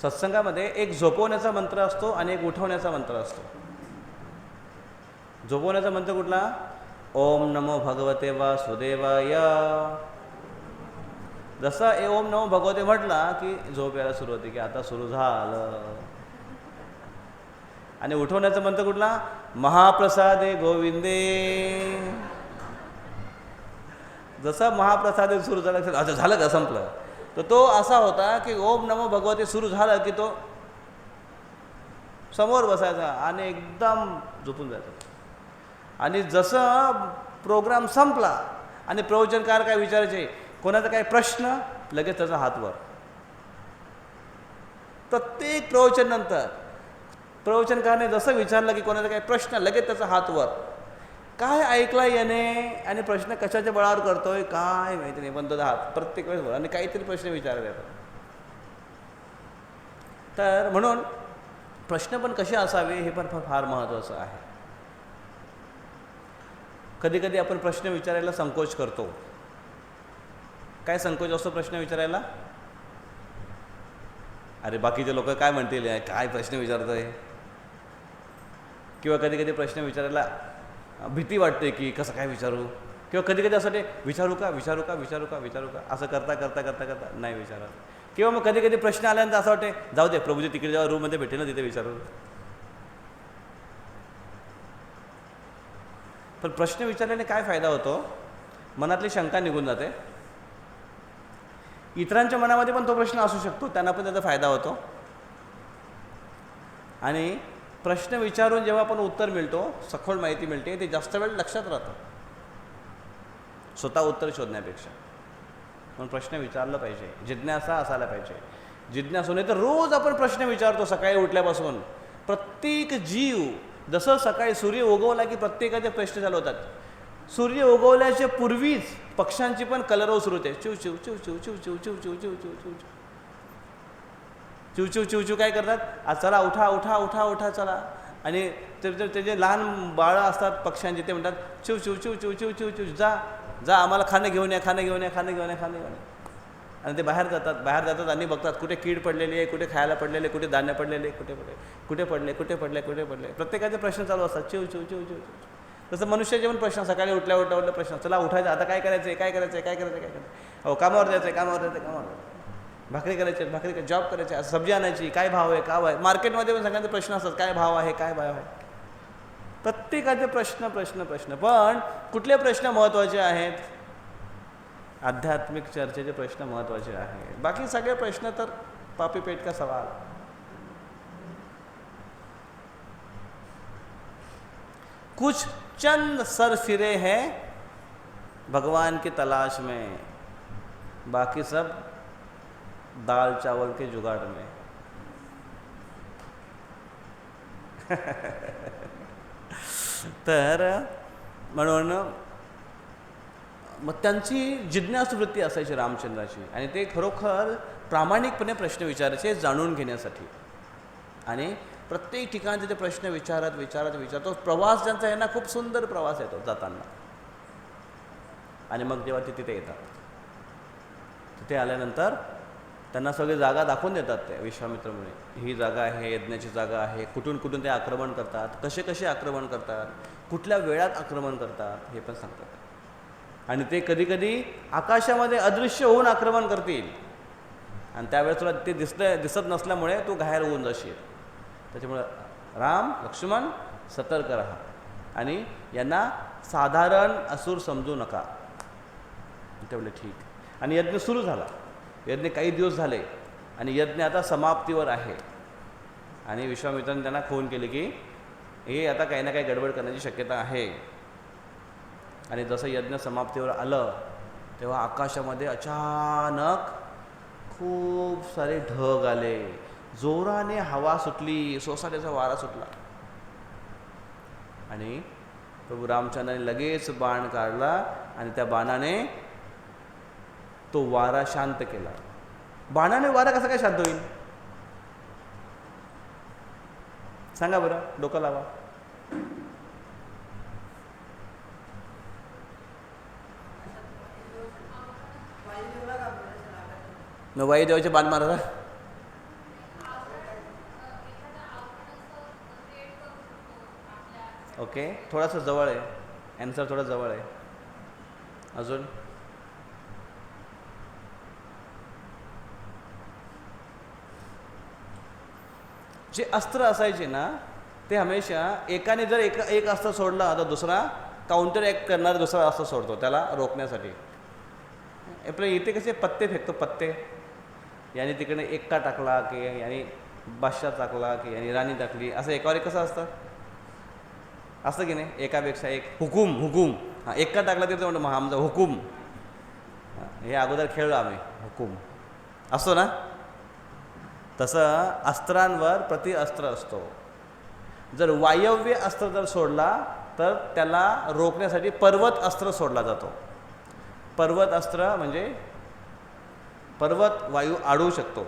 सत्संगामध्ये, एक झोपवण्याचा मंत्र असतो आणि एक उठवण्याचा मंत्र असतो. झोपवण्याचा मंत्र कुठला, ओम नमो भगवते वासुदेवाय. जसं ओम नमो भगवते म्हटला की झोप यायला सुरू होते की आता सुरू झालं. आणि उठवण्याचा मंत्र कुठला, महाप्रसादे गोविंदे. जसं महाप्रसादे सुरू झालं, अच्छा झालं का, संपलं. तर तो असा होता की ओम नमो भगवते सुरू झालं की तो समोर बसायचा आणि एकदम झोपून जायचा. आणि जसं प्रोग्राम संपला आणि प्रवचनकार काय विचारायचे, कोणाचा काय प्रश्न, लगेच त्याचा हात वर. प्रत्येक प्रवचनानंतर प्रवचनकारने जसं विचारलं की कोणाचा काय प्रश्न, लगेच त्याचा हात वर. काय ऐकला याने आणि प्रश्न कशाच्या बळावर करतोय काय माहिती नाही, पण तो हात प्रत्येक वेळेस वर आणि काहीतरी प्रश्न विचारत येतात. तर म्हणून प्रश्न पण कसे असावे हे पण फार महत्त्वाचं आहे. कधी कधी आपण प्रश्न विचारायला संकोच करतो. काय संकोच असतो प्रश्न विचारायला, अरे बाकीचे लोक काय म्हणतील, काय प्रश्न विचारतोय. किंवा कधी कधी प्रश्न विचारायला भीती वाटते की कसं काय विचारू, किंवा कधी कधी असं विचारू का असं करता करता करता करता नाही विचारत. किंवा मग कधी कधी प्रश्न आल्यानंतर असं वाटते जाऊ दे, प्रभूजी तिकडे जेव्हा रूममध्ये भेटेल ना तिथे विचारू. पण प्रश्न विचारल्याने काय फायदा होतो, मनातली शंका निघून जाते. इतरांच्या मनामध्ये पण तो प्रश्न असू शकतो, त्यांना पण त्याचा फायदा होतो. आणि प्रश्न विचारून जेव्हा आपण उत्तर मिळतो, सखोल माहिती मिळते, ते जास्त वेळ लक्षात राहतं स्वतः उत्तर शोधण्यापेक्षा. म्हणून प्रश्न विचारलं पाहिजे, जिज्ञासा असायला पाहिजे. जिज्ञासूने तर रोज आपण प्रश्न विचारतो सकाळी उठल्यापासून. प्रत्येक जीव जसं सकाळी सूर्य उगवला की प्रत्येकाचे प्रश्न चालू होतात. सूर्य उगवल्याच्या पूर्वीच पक्ष्यांची पण कलरव सुरू होते, चिव चिव चिव चिव चिव चिव चिव चिव चिव चिव चिव चिव चिव चिव चिव काय करतात, आज चला उठा उठा उठा उठा चला. आणि ते जे लहान बाळं असतात पक्ष्यांचे ते म्हणतात चिव चिव चिव चिव चिव चिव चिव, जा जा आम्हाला खाणं घेऊन या, खाणं घेऊन या, खाणं घेऊन या, खाणं घेऊन या. आणि ते बाहेर जातात आणि बघतात कुठे कीड पडलेली आहे, कुठे खायला पडलेले, कुठे धान्य पडलेले, कुठे पडले. प्रत्येकाचे प्रश्न चालू असतात, चिव चिव चिव चिव चिव. तसं मनुष्याचे पण प्रश्न, सकाळी उठल्या प्रश्न, चला उठायचं, आता काय करायचं. हो, कामावर जायचं. भाकरी करायची, जॉब करायचे, सब्जी आणायची, काय भाव आहे. मार्केटमध्ये पण सगळ्यांचे प्रश्न असतात, काय भाव आहे. प्रत्येकाचे प्रश्न. पण कुठले प्रश्न महत्त्वाचे आहेत? आध्यात्मिक चर्चेचे प्रश्न महत्त्वाचे आहेत. बाकी सगळे प्रश्न तर पापी पेट का सवाल. कुछ चंद सर फिरे हैं भगवान की तलाश में, बाकी सब दाल चावल के जुगाड़ में. तर म्हणून मग त्यांची जिज्ञासू वृत्ती असायची रामचंद्राची, आणि ते खरोखर प्रामाणिकपणे प्रश्न विचारायचे जाणून घेण्यासाठी. आणि प्रत्येक ठिकाणी ते प्रश्न विचारत तो प्रवास ज्यांचा आहे ना, खूप सुंदर प्रवास येतो जाताना. आणि मग जेव्हा ते तिथे येतात, तिथे आल्यानंतर त्यांना सगळी जागा दाखवून देतात ते विश्वामित्र मुनी. ही जागा आहे, यज्ञाची जागा आहे, कुठून ते आक्रमण करतात, कसे आक्रमण करतात, कुठल्या वेळात आक्रमण करतात हे पण सांगतात. आणि ते कधी आकाशामध्ये अदृश्य होऊन आक्रमण करतील, आणि त्यावेळेस तुला ते दिसत नसल्यामुळे तू घायल होऊन जाशील. त्याच्यामुळे राम लक्ष्मण सतर्क राहा, आणि यांना साधारण असुर समजू नका. ते बोलले ठीक. आणि यज्ञ सुरू झाला. यज्ञ काही दिवस झाले आणि यज्ञ आता समाप्तीवर आहे. आणि विश्वामित्राने त्यांना फोन केले की हे आता काही ना काही गडबड करण्याची शक्यता आहे. आणि जसं यज्ञ समाप्तीवर आलं तेव्हा आकाशामध्ये अचानक खूप सारे ढग आले, जोराने हवा सुटली, सोसाट्याचा वारा सुटला. आणि प्रभू रामचंद्राने लगेच बाण काढला आणि त्या बाणाने तो वारा शांत केला. बाणाने वारा कसा काय शांत होईल सांगा बरं, डोकं लावा. मग वायुदेवाचे बाण मारा. ओके, थोडासा जवळ आहे ॲन्सर, थोडा जवळ आहे. अजून जे अस्त्र असायचे ना ते हमेशा एकाने जर एक अस्त्र सोडला तर दुसरा काउंटर ॲक्ट करणारा दुसरा अस्त्र सोडतो त्याला रोखण्यासाठी. आपल्या इथे कसे पत्ते फेकतो, पत्ते, याने तिकडे एक्का टाकला की याने बादशाह टाकला की याने राणी टाकली, असं एकावर एक कसं असतं की नाही, एकापेक्षा एक. हुकूम हां, एक्का टाकला तिथं म्हणतो मग आमचा हुकूम. हे अगोदर खेळलो आम्ही, हुकूम असतो ना. तसं अस्त्रांवर अस्त्र असतो. जर वायव्य अस्त्र जर सोडला तर त्याला रोखण्यासाठी पर्वत अस्त्र सोडला जातो. पर्वत अस्त्र म्हणजे पर्वत वायू अडवू शकतो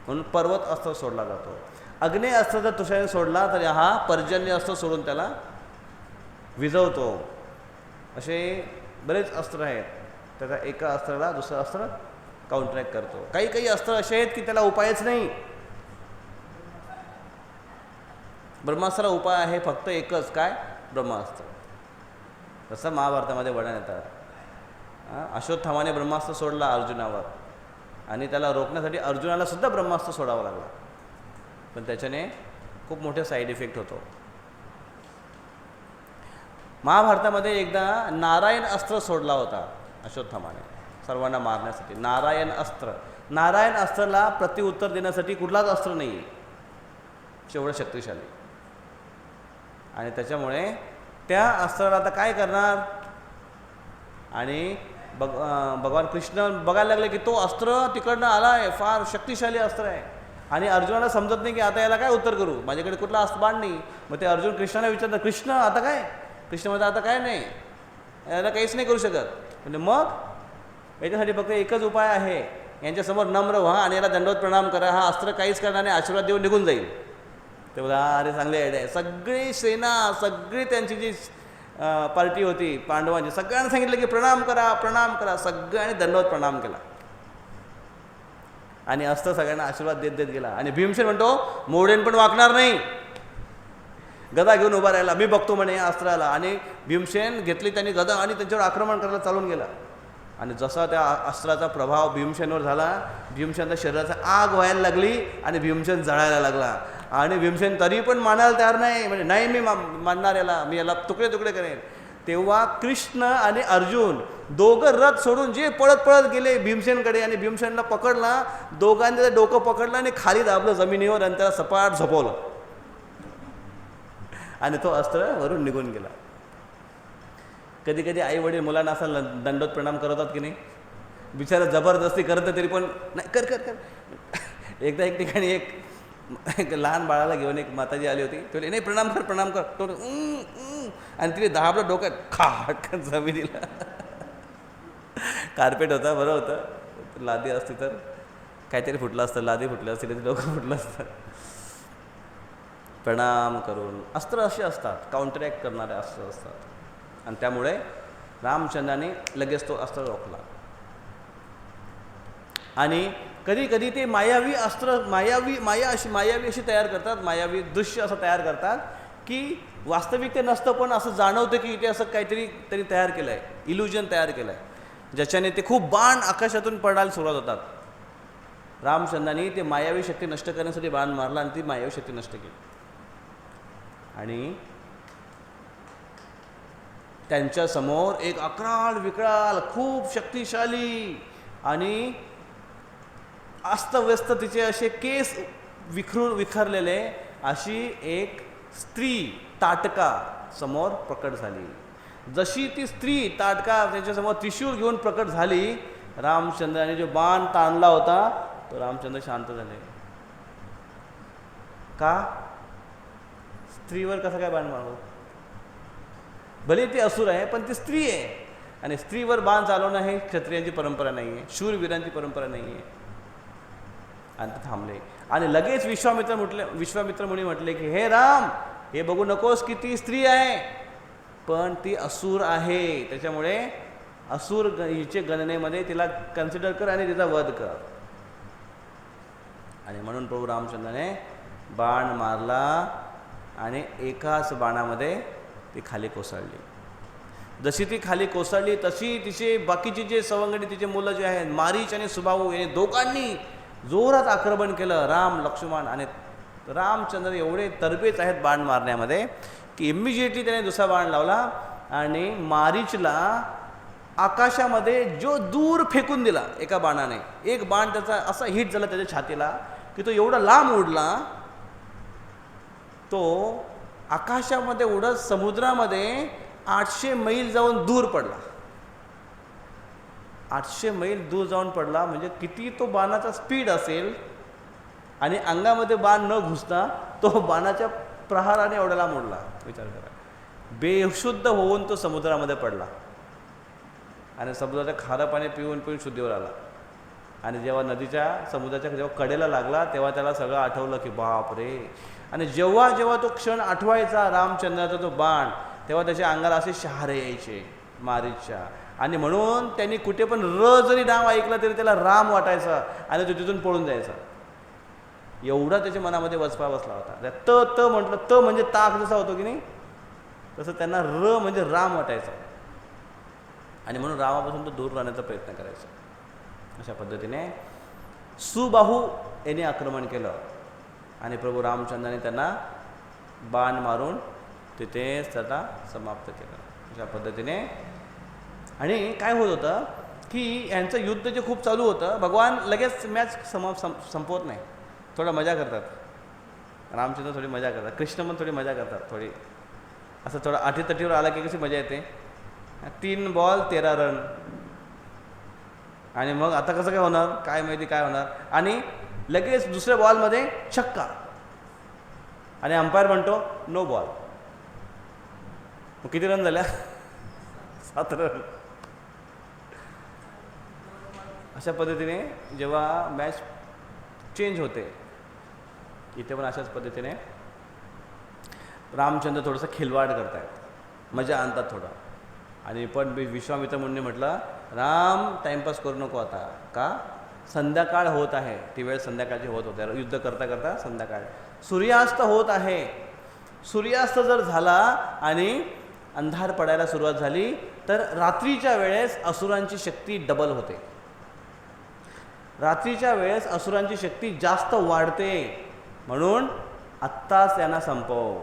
म्हणून पर्वत अस्त्र सोडला जातो. अग्नेय अस्त्र जर तुषाने सोडला तर हा पर्जन्य अस्त्र सोडून त्याला विझवतो. असे बरेच अस्त्र आहेत, त्याचा एका अस्त्राला दुसरं अस्त्र काउंटरॅक्ट करतो. काही अस्त्र असे आहेत की त्याला उपायच नाही. ब्रह्मास्त्राला उपाय आहे फक्त एकच, काय? ब्रह्मास्त्र. तसं महाभारतामध्ये वर्णन येतात. अश्वत्थामाने ब्रह्मास्त्र सोडला अर्जुनावर आणि त्याला रोखण्यासाठी अर्जुनाला सुद्धा ब्रह्मास्त्र सोडावं लागलं, पण त्याच्याने खूप मोठे साईड इफेक्ट होतो. महाभारतामध्ये एकदा नारायण अस्त्र सोडला होता अश्वत्थामाने सर्वांना मारण्यासाठी. नारायण अस्त्राला प्रतिउत्तर देण्यासाठी कुठलाच अस्त्र नाही आहे एवढं शक्तिशाली. आणि त्याच्यामुळे त्या अस्त्राला आता काय करणार. आणि भगवान कृष्ण बघायला लागले की तो अस्त्र तिकडनं आला आहे, फार शक्तिशाली अस्त्र आहे. आणि अर्जुनाला समजत नाही की आता याला काय उत्तर करू, माझ्याकडे कुठला अस्त्र बाण नाही. मग ते अर्जुन कृष्णाला विचारतात, कृष्ण आता काय? कृष्ण म्हणतात आता काय नाही, याला काहीच नाही करू शकत. म्हणजे मग याच्यासाठी फक्त एकच उपाय आहे, यांच्यासमोर नम्र व्हा आणि याला दंडवत प्रणाम करा. हा अस्त्र काहीच करणार नाही, आशीर्वाद देऊन निघून जाईल. ते बोला अरे चांगली आयडिया आहे. सगळी सेना, सगळी त्यांची जी पार्टी होती पांडवांची. सगळ्यांना सांगितलं की प्रणाम करा प्रणाम करा. सगळ्यांनी दंडवत प्रणाम केला आणि अस्त्र सगळ्यांना आशीर्वाद देत देत गेला. आणि भीमसेन म्हणतो मोडेन पण वाकणार नाही, गदा घेऊन उभा राहिला, मी बघतो म्हणे अस्त्राला. आणि भीमसेन घेतली त्यांनी गदा आणि त्यांच्यावर आक्रमण करायला चालून गेला. आणि जसा त्या अस्त्राचा प्रभाव भीमसेनवर झाला, भीमसेनच्या शरीराचा आग व्हायला लागली आणि भीमसेन जळायला लागला. आणि भीमसेन तरी पण मानायला तयार नाही, म्हणजे नाही मी मानणार याला, मी याला तुकडे तुकडे करेन. तेव्हा कृष्ण आणि अर्जुन दोघं रथ सोडून जे पळत पळत गेले भीमसेनकडे आणि भीमसेनला पकडला. दोघांनी त्याचं डोकं पकडलं आणि खाली दाबलं जमिनीवर आणि त्याला सपाट झोपवलं आणि तो अस्त्र वरून निघून गेला. कधी कधी आई वडील मुलांना असा दंडोत प्रणाम करतात की नाही, बिचारा जबरदस्ती करतं तरी पण नाही कर कर कर. एकदा एक ठिकाणी एक लहान बाळाला घेऊन एक माताजी आली होती. ते नाही प्रणाम कर प्रणाम कर. तो आणि तिने दाबलं डोक्यात, खाट जमिनीला. कार्पेट होता, बरं होतं. लादी असती तर काहीतरी फुटलं असतं, लादी फुटली असती कधी डोकं फुटलं असतं. प्रणाम करून अस्त्र असे असतात, काउंटरॅक्ट करणारे अस्त्र असतात. आणि त्यामुळे रामचंद्राने लगेच तो अस्त्र रोखला. आणि कधी कधी ते मायावी अस्त्र मायावी अशी तयार करतात, मायावी दृश्य असं तयार करतात की वास्तविक ते नसतं पण असं जाणवतं की इथे असं काहीतरी त्यांनी तयार केलं आहे, इल्युजन तयार केलं आहे, ज्याच्याने ते खूप बाण आकाशातून पडायला सुरुवात होतात. रामचंद्राने ते मायावी शक्ती नष्ट करण्यासाठी बाण मारला आणि ती मायावी शक्ती नष्ट केली. आणि त्यांच्या समोर एक अक्राळ विक्राळ खूप शक्तिशाली आणि अस्तव्यस्त तिचे असे केस विखरलेले अशी एक स्त्री ताटका समोर प्रकट झाली. जशी ती स्त्री ताटका त्यांच्यासमोर त्रिशूळ घेऊन प्रकट झाली, रामचंद्राने जो बाण ताणला होता तो रामचंद्र शांत झाले. का? स्त्रीवर कसं काय बाण मारू? भले ती असुर आहे पण ती स्त्री आहे आणि स्त्रीवर बाण चालवणं हे क्षत्रियांची परंपरा नाही आहे, शूरवीरांची परंपरा नाही आहे. आणि ते थांबले. आणि लगेच विश्वामित्र मुनी म्हटले की हे राम, हे बघू नकोस की ती स्त्री आहे पण ती असुर आहे, त्याच्यामुळे असुर हिचे गणनेमध्ये तिला कन्सिडर कर आणि तिचा वध कर. आणि म्हणून प्रभू रामचंद्राने बाण मारला आणि एकाच बाणामध्ये ती खाली कोसळली. जशी ती खाली कोसळली तशी तिचे बाकीचे जे सवंगडी तिचे मुलं जे आहेत मारीच आणि सुबाहू या दोघांनी जोरात आक्रमण केलं. राम लक्ष्मण आणि रामचंद्र एवढे तरबेज आहेत बाण मारण्यामध्ये की इमिजिएटली त्याने दुसरा बाण लावला आणि मारीचला आकाशामध्ये जो दूर फेकून दिला एका बाणाने. एक बाण त्याचा असा हिट झाला त्याच्या छातीला की तो एवढा लांब उडला, तो आकाशामध्ये उडत समुद्रामध्ये 800 मैल जाऊन दूर पडला. 800 मैल दूर जाऊन पडला म्हणजे किती तो बाणाचा स्पीड असेल. आणि अंगामध्ये बाण न घुसता तो बाणाच्या प्रहाराने एवढ्याला मोडला. विचार करा, बेशुद्ध होऊन तो समुद्रामध्ये पडला आणि समुद्राचं खारं पाणी पिऊन पिऊन शुद्धीवर आला. आणि जेव्हा नदीच्या समुद्राच्या जेव्हा कडेला लागला तेव्हा त्याला सगळं आठवलं की बाप रे. आणि जेव्हा जेव्हा तो क्षण आठवायचा रामचंद्राचा तो बाण, तेव्हा त्याच्या अंगाला असे शहारे यायचे मारीच्या. आणि म्हणून त्यांनी कुठे पण र जरी नाव ऐकलं तरी त्याला राम वाटायचा आणि तो तिथून पळून जायचा. एवढा त्याच्या मनामध्ये वचपा बसला होता. त म्हटलं, त म्हणजे ताक जसा होतो की नाही तसं त्यांना र म्हणजे राम वाटायचा. आणि म्हणून रामापासून तो दूर राहण्याचा प्रयत्न करायचा. अशा पद्धतीने सुबाहू याने आक्रमण केलं आणि प्रभू रामचंद्राने त्यांना बाण मारून तिथेच त्याला समाप्त केलं. अशा पद्धतीने. आणि काय होत होतं की यांचं युद्ध जे खूप चालू होतं, भगवान लगेच मॅच संपवत नाही, थोडा मजा करतात. रामचंद्र थोडी मजा करतात, कृष्ण पण थोडी मजा करतात. थोडी असं थोडं आठीतटीवर आला की कशी मजा येते. 3 बॉल 13 रन. आणि मग आता कसं काय होणार काय माहिती काय होणार. आणि लगेच दुसऱ्या बॉलमध्ये छक्का आणि अंपायर म्हणतो नो बॉल. मग किती रन झाल्या? 7 रन. अशा पद्धतीने जेव्हा मॅच चेंज होते इथे पण अशाच पद्धतीने रामचंद्र थोडंसं खिलवाड करतायत. मजा आणतात थोडं. आणि पण विश्वामित्र मुनी म्हटलं, राम टाईमपास करू नको आता. का? संध्याकाळ होत आहे. ती वेळ संध्याकाळची होत होते. युद्ध करता करता संध्याकाळ, सूर्यास्त होत आहे. सूर्यास्त जर झाला आणि अंधार पडायला सुरुवात झाली तर रात्रीच्या वेळेस असुरांची शक्ती डबल होते. रात्रीच्या वेळेस असुरांची शक्ती जास्त वाढते. म्हणून आत्ताच त्यांना संपव.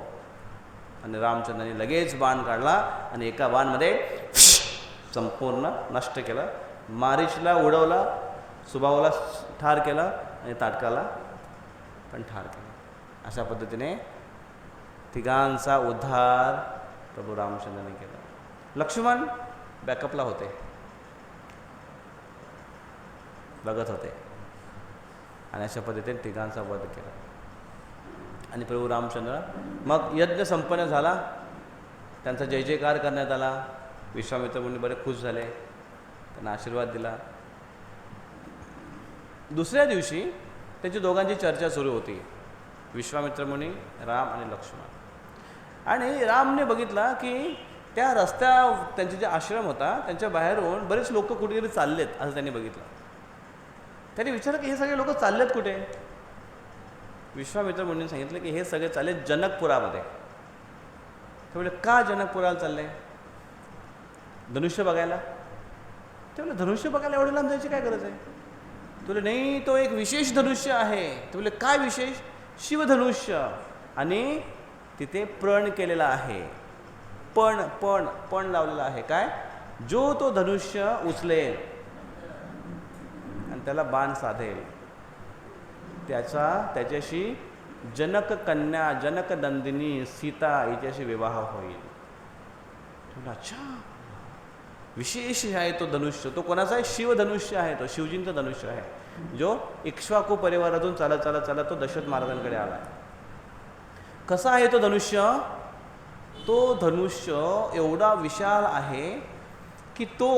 आणि रामचंद्रांनी लगेच बाण काढला आणि एका बाणमध्ये संपूर्ण नष्ट केलं. मारीचला उडवला, सुबाहूला ठार केला आणि ताटकाला पण ठार केला. अशा पद्धतीने तिघांचा उद्धार प्रभू रामचंद्रांनी केला. लक्ष्मण बॅकअपला होते, बघत होते आणि अशा पद्धतीने तिघांचा वध केला. आणि प्रभू रामचंद्र मग यज्ञ संपन्न झाला, त्यांचा जय जयकार करण्यात आला. विश्वामित्र मुनी बरे खुश झाले, त्यांना आशीर्वाद दिला. दुसऱ्या दिवशी त्यांची दोघांची चर्चा सुरू होती, विश्वामित्र मुनी, राम आणि लक्ष्मण. आणि रामने बघितला की त्या रस्त्या त्यांचे जे आश्रम होता त्यांच्या बाहेरून बरेच लोक कुठेतरी चाललेत असं त्यांनी बघितलं. त्यांनी विचारलं की हे सगळे लोक चाललेत कुठे. विश्वामित्र मुनींनी सांगितलं की हे सगळे चालले जनकपुरामध्ये. ते बोलले, का जनकपुराला चालले? धनुष्य बघायला. ते बोलले, धनुष्य बघायला एवढं लांब जायची काय गरज आहे? तुला नाही, तो एक विशेष धनुष्य आहे. ते बोलले, काय विशेष? शिवधनुष्य. आणि तिथे प्रण केलेला आहे, पण पण पण लावलेला आहे. काय? जो तो धनुष्य उचलेल आणि त्याला बाण साधेल त्याच्याशी जनक कन्या, जनक नंदिनी सीता हिच्याशी विवाह होईल. अच्छा, विशेष आहे तो धनुष्य. तो कोणाचा आहे? शिवधनुष्य आहे. तो शिवजींचा धनुष्य आहे, जो इक्ष्वाकू परिवारातून चालत चालत चालत तो दशरथ महाराजांकडे आला. कसा आहे तो धनुष्य? तो धनुष्य एवढा विशाल आहे की तो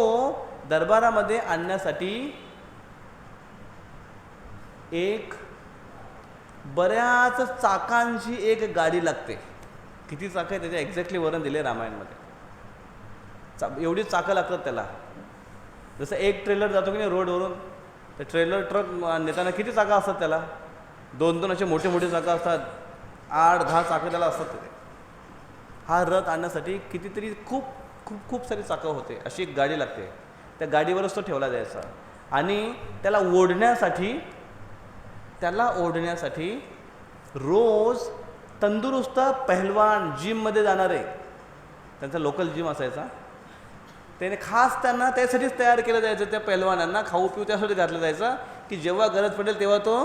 दरबारामध्ये आणण्यासाठी एक बऱ्याच चाकांची एक गाडी लागते. किती चाकं आहे त्याचे एक्झॅक्टली वर्णन दिले रामायणमध्ये. एवढी चाकं लागतात त्याला. जसं एक ट्रेलर जातो की नाही रोडवरून, तर ट्रेलर ट्रक नेताना किती चाकं असतात त्याला? 2-2 असे मोठे मोठे चाकं असतात. 8-10 चाकं त्याला असतात तिथे. हा रथ आणण्यासाठी कितीतरी खूप खूप खूप सारी चाकं होते. अशी एक गाडी लागते. त्या गाडीवरच तो ठेवला जायचा. आणि त्याला ओढण्यासाठी रोज तंदुरुस्त पहलवान, जिममध्ये जाणारे, त्यांचा लोकल जिम असायचा, त्याने खास त्यांना त्यासाठीच तयार केलं जायचं. त्या पहलवानांना खाऊ पिऊ त्यासाठी घातलं जायचं की जेव्हा गरज पडेल तेव्हा तो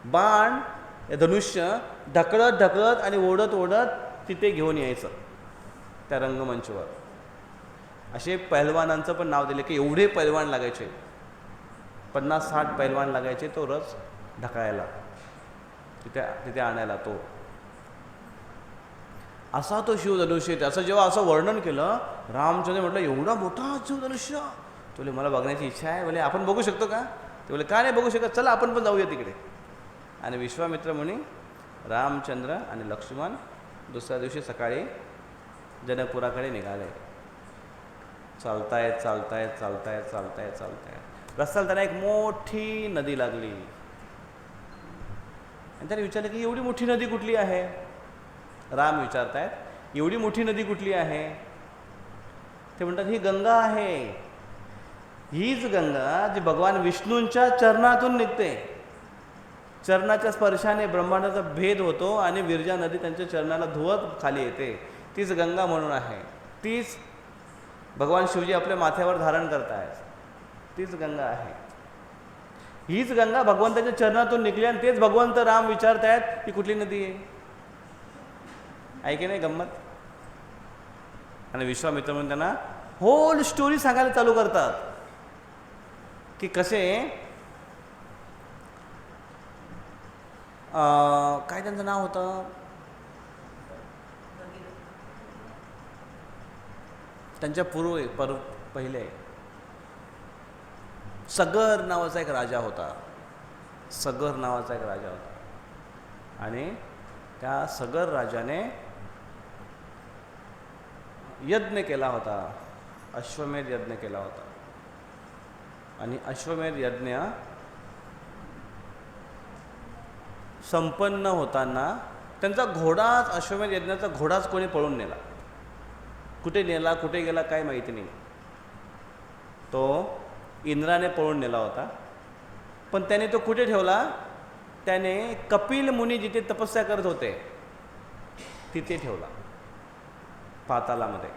बाण, धनुष्य ढकलत ढकलत आणि ओढत ओढत तिथे घेऊन यायचं त्या रंगमंचवर. असे पहलवानांचं पण नाव दिले की एवढे पहलवान लागायचे, 50-60 पहलवान लागायचे तो रथ ढकलायला, तिथे आणायला. तो असा तो शिवधनुष्य. त्याचं जेव्हा असं वर्णन केलं, रामचंद्र म्हटलं, एवढा मोठा शिवधनुष्य? तो बोले, मला बघण्याची इच्छा आहे. बोले, आपण बघू शकतो का? ते बोले, का नाही बघू शकत, चला आपण पण जाऊया तिकडे. आणि विश्वामित्र मुनी, रामचंद्र आणि लक्ष्मण दुसऱ्या दिवशी सकाळी जनकपुराकडे निघाले. चालतायत चालतायत चालतायत चालतायत चालतायत रस्त्याला त्यांना एक मोठी नदी लागली. आणि त्याने विचारलं की एवढी मोठी नदी कुठली आहे? राम विचारतायत, एवढी मोठी नदी कुठली आहे? ते म्हणतात, ही गंगा आहे. हीच गंगा जी भगवान विष्णूंच्या चरणातून निघते. चरणाच्या स्पर्शाने ब्रह्मांडाचा भेद होतो आणि विरजा नदी त्यांच्या चरणाला धुवत खाली येते. तीच गंगा म्हणून आहे. तीच भगवान शिवजी आपल्या माथ्यावर धारण करतायत. तीच गंगा आहे. हीच गंगा भगवंताच्या चरणातून निघली आणि तेच भगवंत राम विचारतायत की कुठली नदी आहे. ऐके नाही गंमत? आणि विश्वामित्र म्हणून त्यांना होल स्टोरी सांगायला चालू करतात की कसे काय त्यांचं नाव होतं, त्यांच्या पहिले सगर नावाचा एक राजा होता. सगर नावाचा एक राजा होता. आणि त्या सगर राजाने यज्ञ केला होता, अश्वमेध यज्ञ केला होता. आणि अश्वमेध यज्ञ संपन्न होताना त्यांचा घोडाच, अश्वमेध यज्ञाचा घोडाच कोणी पळून नेला. कुठे नेला, कुठे गेला काय माहिती नाही. तो इंद्राने पळून नेला होता. पण त्याने तो कुठे ठेवला? त्याने कपिल मुनी जिथे तपस्या करत होते तिथे ठेवला, पातालामध्ये.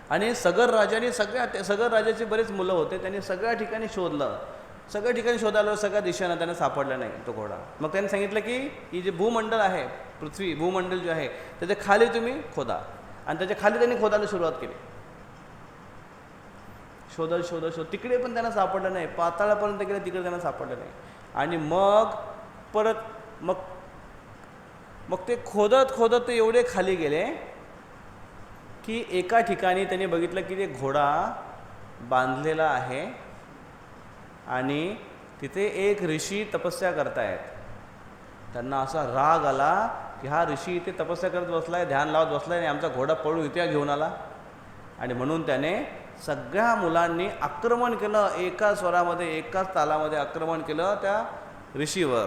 आणि सगर राजाने सगर राजाचे बरेच मुलं होते, त्यांनी सगळ्या ठिकाणी शोधलं. सगळ्या ठिकाणी शोधायला सगळ्या दिशेनं त्यांना सापडला नाही तो घोडा. मग त्यांनी सांगितलं की ही जे भूमंडल आहे, पृथ्वी भूमंडल जे आहे त्याच्या खाली तुम्ही खोदा. आणि त्याच्या खाली त्यांनी खोदायला सुरुवात केली. शोधत तिकडे पण त्यांना सापडलं नाही. पाताळापर्यंत गेले, तिकडे त्यांना सापडलं नाही. आणि मग परत मग ते खोदत ते एवढे खाली गेले की एका ठिकाणी त्यांनी बघितलं की ते घोडा बांधलेला आहे आणि तिथे एक ऋषी तपस्या करतायत. त्यांना असा राग आला की हा ऋषी इथे तपस्या करत बसलाय, ध्यान लावत बसलाय आणि आमचा घोडा पळून इथे घेऊन आला. आणि म्हणून त्याने सगळ्या मुलांनी आक्रमण केलं, एका स्वरामध्ये एकाच तालामध्ये आक्रमण केलं त्या ऋषीवर.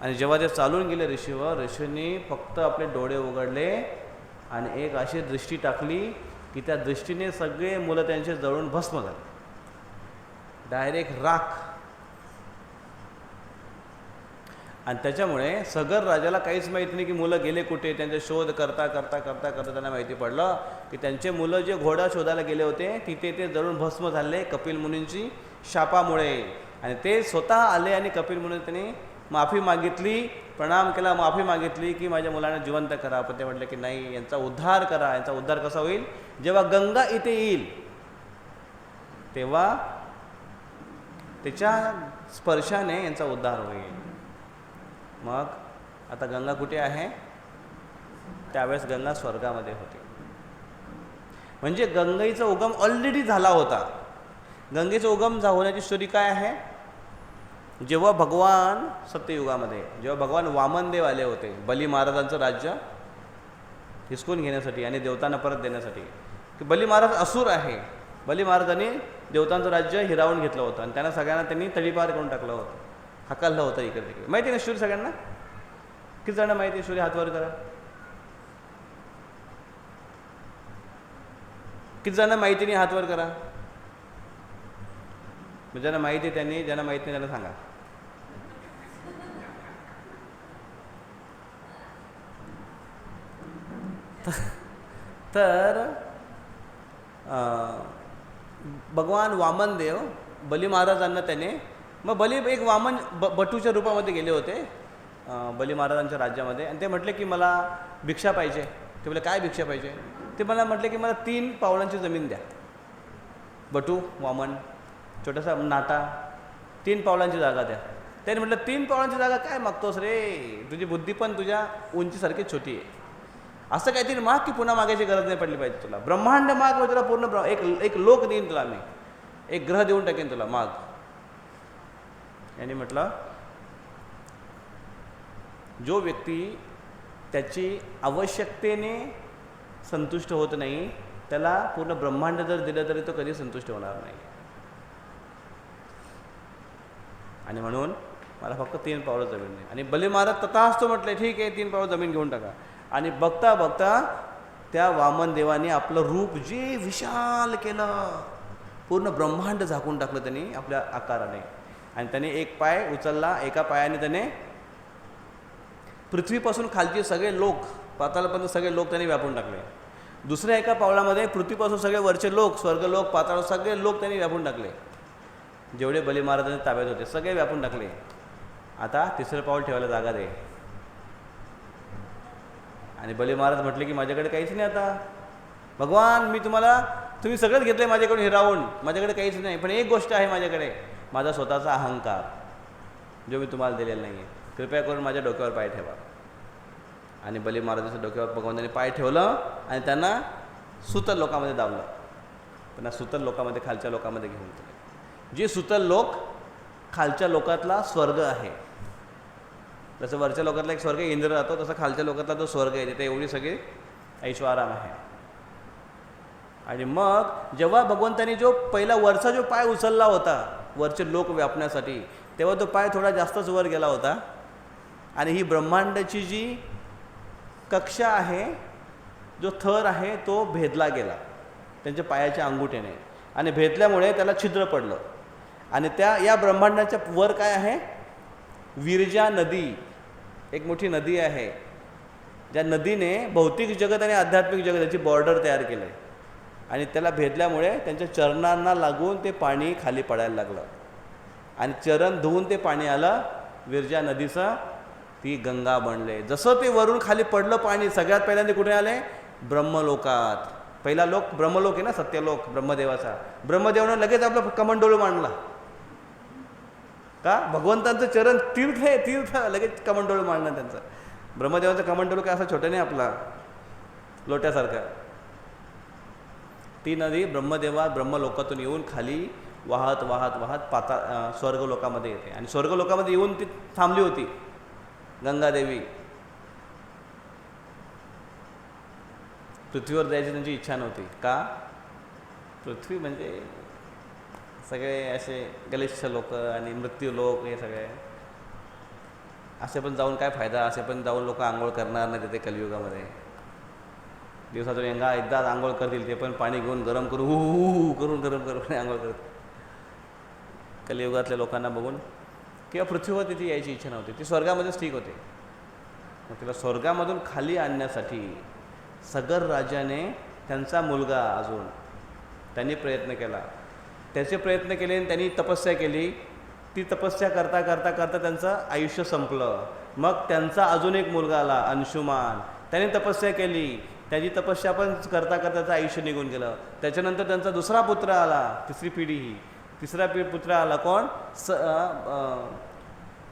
आणि जेव्हा ते चालून गेले ऋषीवर, ऋषींनी फक्त आपले डोळे उघडले आणि एक अशी दृष्टी टाकली की त्या दृष्टीने सगळे मुलं त्यांचे जळून भस्म झाले, डायरेक्ट राख. आणि त्याच्यामुळे सगर राजाला काहीच माहीत नाही की मुलं गेले कुठे. त्यांचा शोध करता त्यांना माहिती पडलं की त्यांचे मुलं जे घोडा शोधायला गेले होते तिथे ते जळून भस्म झाले कपिल मुनींची शापामुळे. आणि ते स्वतः आले आणि कपिल मुनींनी त्यांनी माफी मागितली, प्रणाम केला, माफी मागितली की माझ्या मुलांना जिवंत करा. पण ते म्हटले की नाही, यांचा उद्धार करा. यांचा उद्धार कसा होईल? जेव्हा गंगा इथे येईल तेव्हा त्याच्या स्पर्शाने यांचा उद्धार होईल. मग आता गंगा कुठे आहे? त्यावेळेस गंगा स्वर्गामध्ये होती. म्हणजे गंगेचा उगम ऑलरेडी झाला होता. गंगेचा उगम होण्याची स्टोरी काय आहे? जेव्हा भगवान सत्ययुगामध्ये जेव्हा भगवान वामनदेव आले होते बली महाराजांचं राज्य हिसकून घेण्यासाठी आणि देवतांना परत देण्यासाठी, की बली महाराज असुर आहे. बली महाराजांनी देवतांचं राज्य हिरावून घेतलं होतं आणि त्यांना सगळ्यांना त्यांनी तडीपार करून टाकलं होतं, हकललं होतं इकडे तिकडे. माहिती आहे ना स्टोरी सगळ्यांना? किती जण माहिती आहे स्टोरी? हातवर करा. किती जण माहिती नाही? हातवर करा. ज्यांना माहिती आहे त्यांनी, ज्यांना माहिती नाही त्यांना सांगा. तर भगवान वामनदेव बली महाराजांना त्याने, मग बली एक वामन बटूच्या रूपामध्ये गेले होते बली महाराजांच्या राज्यामध्ये. आणि ते म्हटले की मला भिक्षा पाहिजे. ते बोले काय भिक्षा पाहिजे? ते मला म्हटले की मला 3 पावलांची जमीन द्या. बटू वामन छोटासा नाटा, 3 पावलांची जागा द्या. त्याने म्हटलं 3 पावलांची जागा काय मागतोस रे? तुझी बुद्धी पण तुझ्या उंचीसारखी छोटी आहे. असं काहीतरी माग की पुन्हा मागायची गरज नाही पडली पाहिजे तुला. ब्रह्मांड माग, मग तुला पूर्ण एक लोक देईन तुला, मी एक ग्रह देऊन टाकेन तुला, माग. यांनी म्हटलं जो व्यक्ती त्याची आवश्यकतेने संतुष्ट होत नाही त्याला पूर्ण ब्रह्मांड जर दिलं तरी तो कधी संतुष्ट होणार नाही. आणि म्हणून मला फक्त 3 पावलं जमीन नाही. आणि बली महाराज तथास्तु म्हटले, ठीक आहे 3 पावलं जमीन घेऊन टाका. आणि बघता बघता त्या वामन देवाने आपलं रूप जे विशाल केलं, पूर्ण ब्रह्मांड झाकून टाकलं त्यांनी आपल्या आकाराने. आणि त्याने एक पाय उचलला, एका पायाने त्याने पृथ्वीपासून खालचे सगळे लोक, पाताळापर्यंत सगळे लोक त्यांनी व्यापून टाकले. दुसऱ्या एका पावलामध्ये पृथ्वीपासून सगळे वरचे लोक, स्वर्गलोक, पाताळ सगळे लोक त्यांनी व्यापून टाकले. जेवढे बली महाराजांच्या ताब्यात होते सगळे व्यापून टाकले. आता 3रं पाऊल ठेवायला जागा दे. आणि बली महाराज म्हटले की माझ्याकडे काहीच नाही आता भगवान, तुम्ही सगळंच घेतलंय माझ्याकडून हिरावून, माझ्याकडे काहीच नाही. पण एक गोष्ट आहे माझ्याकडे, माझा स्वतःचा अहंकार जो मी तुम्हाला दिलेला नाही आहे. कृपया करून माझ्या डोक्यावर पाय ठेवा. आणि बली महाराजाच्या डोक्यावर भगवंतांनी पाय ठेवलं आणि त्यांना सुतल लोकामध्ये दाबलं. त्यांना सुतल लोकामध्ये, खालच्या लोकामध्ये घेऊन गेले. जे सुतल लोक खालच्या लोकातला स्वर्ग आहे. जसं वरच्या लोकातला एक स्वर्ग इंद्र राहतो, तसं खालच्या लोकातला तो स्वर्ग आहे, तिथे एवढी सगळी ऐशोआराम आहे. आणि मग जेव्हा भगवंतानी जो पहिला वरचा जो पाय उचलला होता वरचे लोक व्यापण्यासाठी, तेव्हा तो पाय थोडा जास्तच वर गेला होता आणि ही ब्रह्मांडाची जी कक्षा आहे, जो थर आहे, तो भेदला गेला त्यांच्या पायाच्या अंगुठ्याने. आणि भेदल्यामुळे त्याला छिद्र पडलं. आणि या ब्रह्मांडाच्या वर काय आहे? विरजा नदी, एक मोठी नदी आहे, ज्या नदीने भौतिक जगत आणि आध्यात्मिक जगत याची बॉर्डर तयार केलं आहे. आणि त्याला भेदल्यामुळे त्यांच्या चरणांना लागून ते पाणी खाली पडायला लागलं आणि चरण धुवून ते पाणी आलं विरजा नदीचं, ती गंगा बनले. जसं ते वरून खाली पडलं पाणी, सगळ्यात पहिल्यांदा कुठे आले? ब्रह्मलोकात. पहिला लोक ब्रह्मलोक आहे ना, सत्यलोक ब्रह्मदेवाचा. ब्रह्मदेवानं लगेच आपलं कमंडोलू मांडला का? भगवंतांचं चरण तीर्थ आहे, तीर्थ, लगेच कमंडोलू मांडणं त्यांचं. ब्रह्मदेवाचं कमंडोलू काय असं छोटं नाही, आपला लोट्यासारखा. ती नदी ब्रह्मलोकातून येऊन खाली वाहत वाहत वाहत स्वर्गलोकामध्ये येते. आणि स्वर्गलोकामध्ये येऊन ती थांबली होती गंगादेवी. पृथ्वीवर जायची त्यांची इच्छा नव्हती. का? पृथ्वी म्हणजे सगळे असे गलिच्छ लोक आणि मृत्यू लोक, हे सगळे असे पण जाऊन काय फायदा? असे पण जाऊन लोक आंघोळ करणार नाही तिथे कलियुगामध्ये. दिवसातून एकदाच आंघोळ करतील, ते पण पाणी घेऊन गरम करून करून गरम करून आंघोळ करतील. कलियुगातल्या लोकांना बघून किंवा पृथ्वीवर तिथे यायची इच्छा नव्हती, ती स्वर्गामध्येच ठीक होते. मग तिला स्वर्गामधून खाली आणण्यासाठी सगर राजाने त्यांचा मुलगा अजून त्यांनी प्रयत्न केला. त्याचे प्रयत्न केले आणि त्यांनी तपस्या केली. ती तपस्या करता करता करता त्यांचं आयुष्य संपलं. मग त्यांचा अजून एक मुलगा आला अंशुमान, त्याने तपस्या केली. त्याची तपस्या पण करता करता त्याचं आयुष्य निघून गेलं. त्याच्यानंतर त्यांचा दुसरा पुत्र आला, तिसरी पिढी ही. तिसरा पुत्र आला कोण?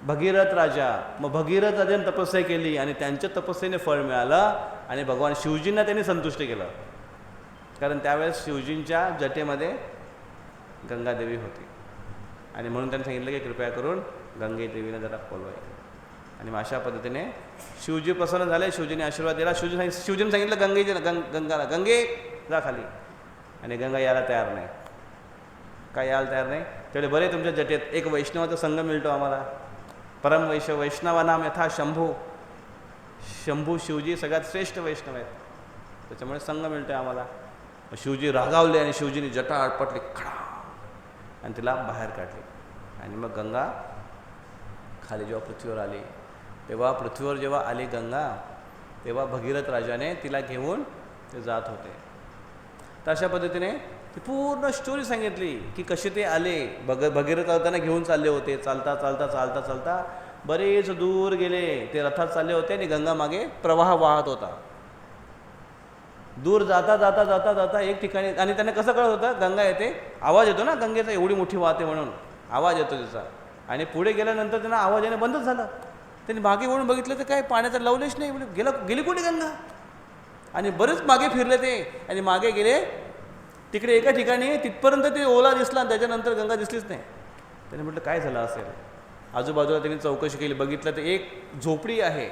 भगीरथ राजा. मग भगीरथ राजाने तपस्या केली आणि त्यांच्या तपस्येने फळ मिळालं आणि भगवान शिवजींना त्यांनी संतुष्ट केलं. कारण त्यावेळेस शिवजींच्या जटेमध्ये गंगादेवी होती आणि म्हणून त्यांनी सांगितलं की कृपया करून गंगेदेवीने जरा बोलवायचं. आणि अशा पद्धतीने शिवजी प्रसन्न झाले. शिवजीने आशीर्वाद दिला. शिवजीने सांगितलं गंगाला, गंगे जा खाली. आणि गंगा यायला तयार नाही. काय यायला तयार नाही? तेवढे बरे तुमच्या जटेत एक वैष्णवाचा संघ मिळतो आम्हाला. परम वैष्णवा नाम यथा शंभू शिवजी सगळ्यात श्रेष्ठ वैष्णव आहेत, त्याच्यामुळे संघ मिळतो आम्हाला. शिवजी रागावले आणि शिवजीने जटा आटपटली खडा आणि तिला बाहेर काढली. आणि मग गंगा खाली जेव्हा पृथ्वीवर आली, तेव्हा पृथ्वीवर जेव्हा आली गंगा, तेव्हा भगीरथ राजाने तिला घेऊन ते जात होते. तर अशा पद्धतीने ती पूर्ण स्टोरी सांगितली की कसे ते आले. भगीरथ त्यांना घेऊन चालले होते. चालता चालता चालता चालता बरेच दूर गेले. ते रथात चालले होते आणि गंगा मागे प्रवाह वाहत होता. दूर जाता जाता जाता जाता एक ठिकाणी, आणि त्यांना कसं कळत होतं गंगा येते, आवाज येतो ना गंगेचा, एवढी मोठी वाहते म्हणून आवाज येतो तिचा. आणि पुढे गेल्यानंतर त्यांना आवाज येणं बंदच झालं. त्यांनी मागे वळून बघितलं तर काय पाण्याचा लवलेश नाही. गेली कुठे गंगा? आणि बरेच मागे फिरले ते आणि मागे गेले तिकडे एका ठिकाणी, तिथपर्यंत ते ओला दिसला आणि त्याच्यानंतर गंगा दिसलीच नाही. त्याने म्हटलं काय झालं असेल. आजूबाजूला त्यांनी चौकशी केली, बघितलं तर एक झोपडी आहे.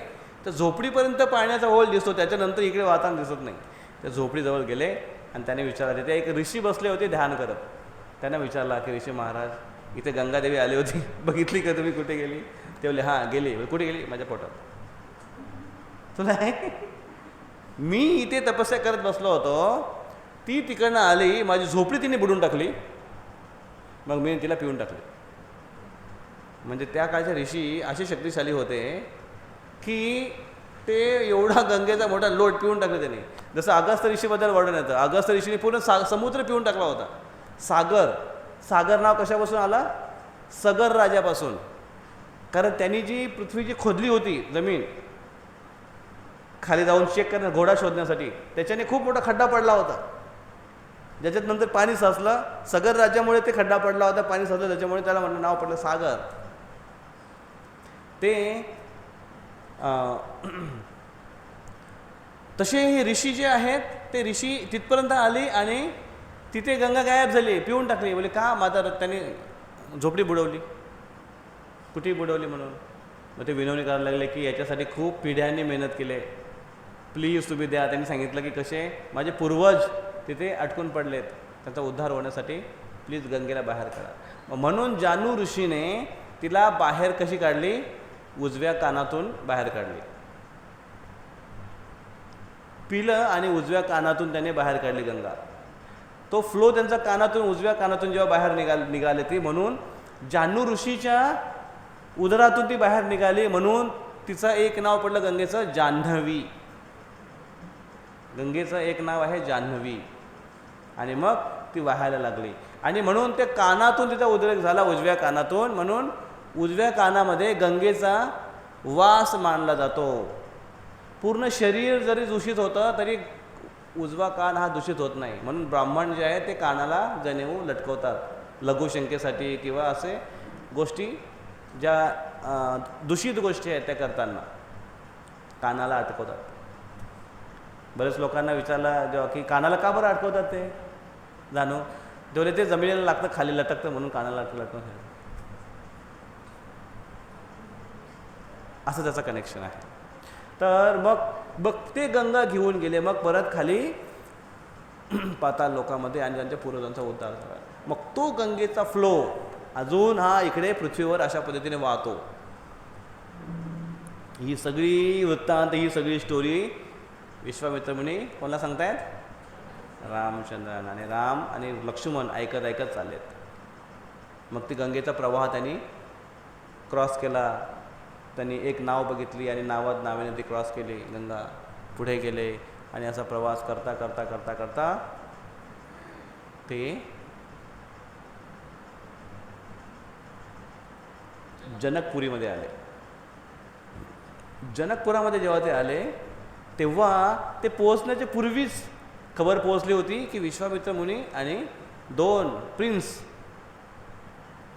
तर झोपडीपर्यंत पाण्याचा ओल दिसतो, त्याच्यानंतर इकडे वाहताना दिसत नाही. त्या झोपडीजवळ गेले आणि त्याने विचारलं, तिथे एक ऋषी बसले होते ध्यान करत. त्यांना विचारला की ऋषी महाराज, इथे गंगादेवी आली होती, बघितली का तुम्ही? कुठे गेली? ते बोलले हां गेली. कुठे गेली? माझ्या पोटात. तुला मी इथे तपस्या करत बसलो होतो, ती तिकडनं आली, माझी झोपडी तिने बुडून टाकली, मग मी तिला पिऊन टाकली. म्हणजे त्या काळचे ऋषी असे शक्तिशाली होते की ते एवढा गंगेचा मोठा लोट पिऊन टाकले त्यांनी. जसं अगस्त्य ऋषीबद्दल वर्णन येतं, अगस्त्य ऋषीने पूर्ण समुद्र पिऊन टाकला होता. सागर नाव कशापासून आला? सगर राजापासून. कारण त्यांनी जी पृथ्वी जी खोदली होती, जमीन खाली जाऊन चेक करणं, घोडा शोधण्यासाठी, त्याच्याने खूप मोठा खड्डा पडला होता, ज्याच्यात नंतर पाणी साचलं. सगर राज्यामुळे ते खड्डा पडला होता, पाणी साचलं, त्याच्यामुळे त्याला म्हणलं नाव पडलं सागर. ते तसे हे ऋषी जे आहेत, ते ऋषी तिथपर्यंत आली आणि तिथे गंगा गायब झाली, पिऊन टाकली. बोले का? माझा त्यांनी झोपडी बुडवली. कुठे बुडवली म्हणून? मग ते विनवणी करायला लागले की याच्यासाठी खूप पिढ्यांनी मेहनत केली, प्लीज तुम्ही द्या. त्यांनी सांगितलं की कसे माझे पूर्वज तिथे अटकून पडलेत, त्यांचा उद्धार होण्यासाठी प्लीज गंगेला बाहेर काढा. म्हणून जानू ऋषीने तिला बाहेर कशी काढली, उजव्या कानातून बाहेर काढली. पिलं आणि उजव्या कानातून त्याने बाहेर काढली गंगा. तो फ्लो त्यांचा कानातून, उजव्या कानातून जेव्हा बाहेर निघाले ती, म्हणून जानू ऋषीच्या उदरातून ती बाहेर निघाली, म्हणून तिचं एक नाव पडलं गंगेचं जान्हवी. गंगेचं एक नाव आहे जान्हवी. आणि मग ती वाहायला लागली. आणि म्हणून ते कानातून तिचा उद्रेक झाला, उजव्या कानातून. म्हणून उजव्या कानामध्ये गंगेचा वास मानला जातो. पूर्ण शरीर जरी दूषित होतं तरी उजवा कान हा दूषित होत नाही. म्हणून ब्राह्मण जे आहे ते कानाला जनेऊ लटकवतात लघुशंकेसाठी, किंवा असे गोष्टी ज्या दूषित गोष्टी आहेत त्या करताना कानाला अटकवतात. बरेच लोकांना विचारलं जेव्हा की कानाला का बरं अटकवतात ते जाणू, तेवढे ते जमिनीला लागतं, खाली लटकतं, म्हणून कानाला लटकवतात. असं त्याचं कनेक्शन आहे. तर मग ते गंगा घेऊन गेले, मग परत खाली पाताळ लोकांमध्ये आणि त्यांच्या पूर्वजांचा उद्धार झाला. मग तो गंगेचा फ्लो अजून हा इकडे पृथ्वीवर अशा पद्धतीने वाहतो. ही सगळी वृत्तांत, ही सगळी स्टोरी विश्वामित्र मुनी कोणाला सांगतायत, रामचंद्रांना. आणि राम आणि लक्ष्मण ऐकत ऐकत चाललेत. मग ती गंगेचा प्रवाह त्यांनी क्रॉस केला. त्यांनी एक नाव बघितली आणि नावाने ती क्रॉस केली, गंगा पुढे गेले. आणि असा प्रवास करता करता करता करता ते जनकपुरीमध्ये आले. जनकपुरामध्ये जेव्हा ते आले तेव्हा ते पोहोचण्याच्या पूर्वीच खबर पोहोचली होती की विश्वामित्र मुनी आणि 2 प्रिन्स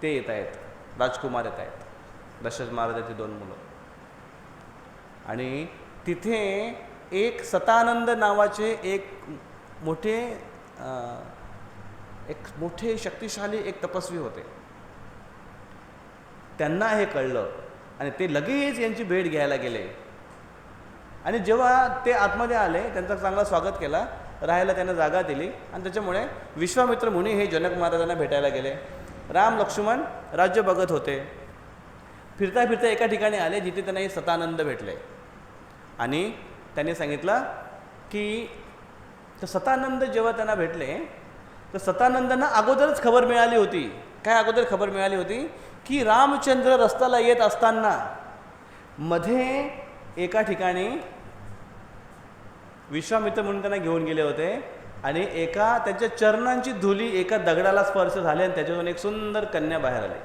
ते येत आहेत, राजकुमार येत आहेत, दशरथ महाराजांची 2 मुलं. आणि तिथे एक सतानंद नावाचे एक मोठे शक्तिशाली एक तपस्वी होते. त्यांना हे कळलं आणि ते लगेच यांची भेट घ्यायला गेले. आणि जेव्हा ते आतमध्ये आले त्यांचं चांगलं स्वागत केला, राहायला त्यांना जागा दिली. आणि त्याच्यामुळे विश्वामित्र मुनी हे जनक महाराजांना भेटायला गेले. राम लक्ष्मण राज्य बघत होते. फिरता फिरता एका ठिकाणी आले जिथे त्यांना हे सतानंद भेटले. आणि त्यांनी सांगितलं की सतानंद जेव्हा त्यांना भेटले तर सतानंदांना अगोदरच खबर मिळाली होती. काय अगोदर खबर मिळाली होती की रामचंद्र रस्त्याला येत असताना मध्ये एका ठिकाणी विश्वामित्र म्हणून त्यांना घेऊन गेले होते. आणि त्यांच्या चरणांची धुली एका दगडाला स्पर्श झाली आणि त्याच्यातून एक सुंदर कन्या बाहेर आली.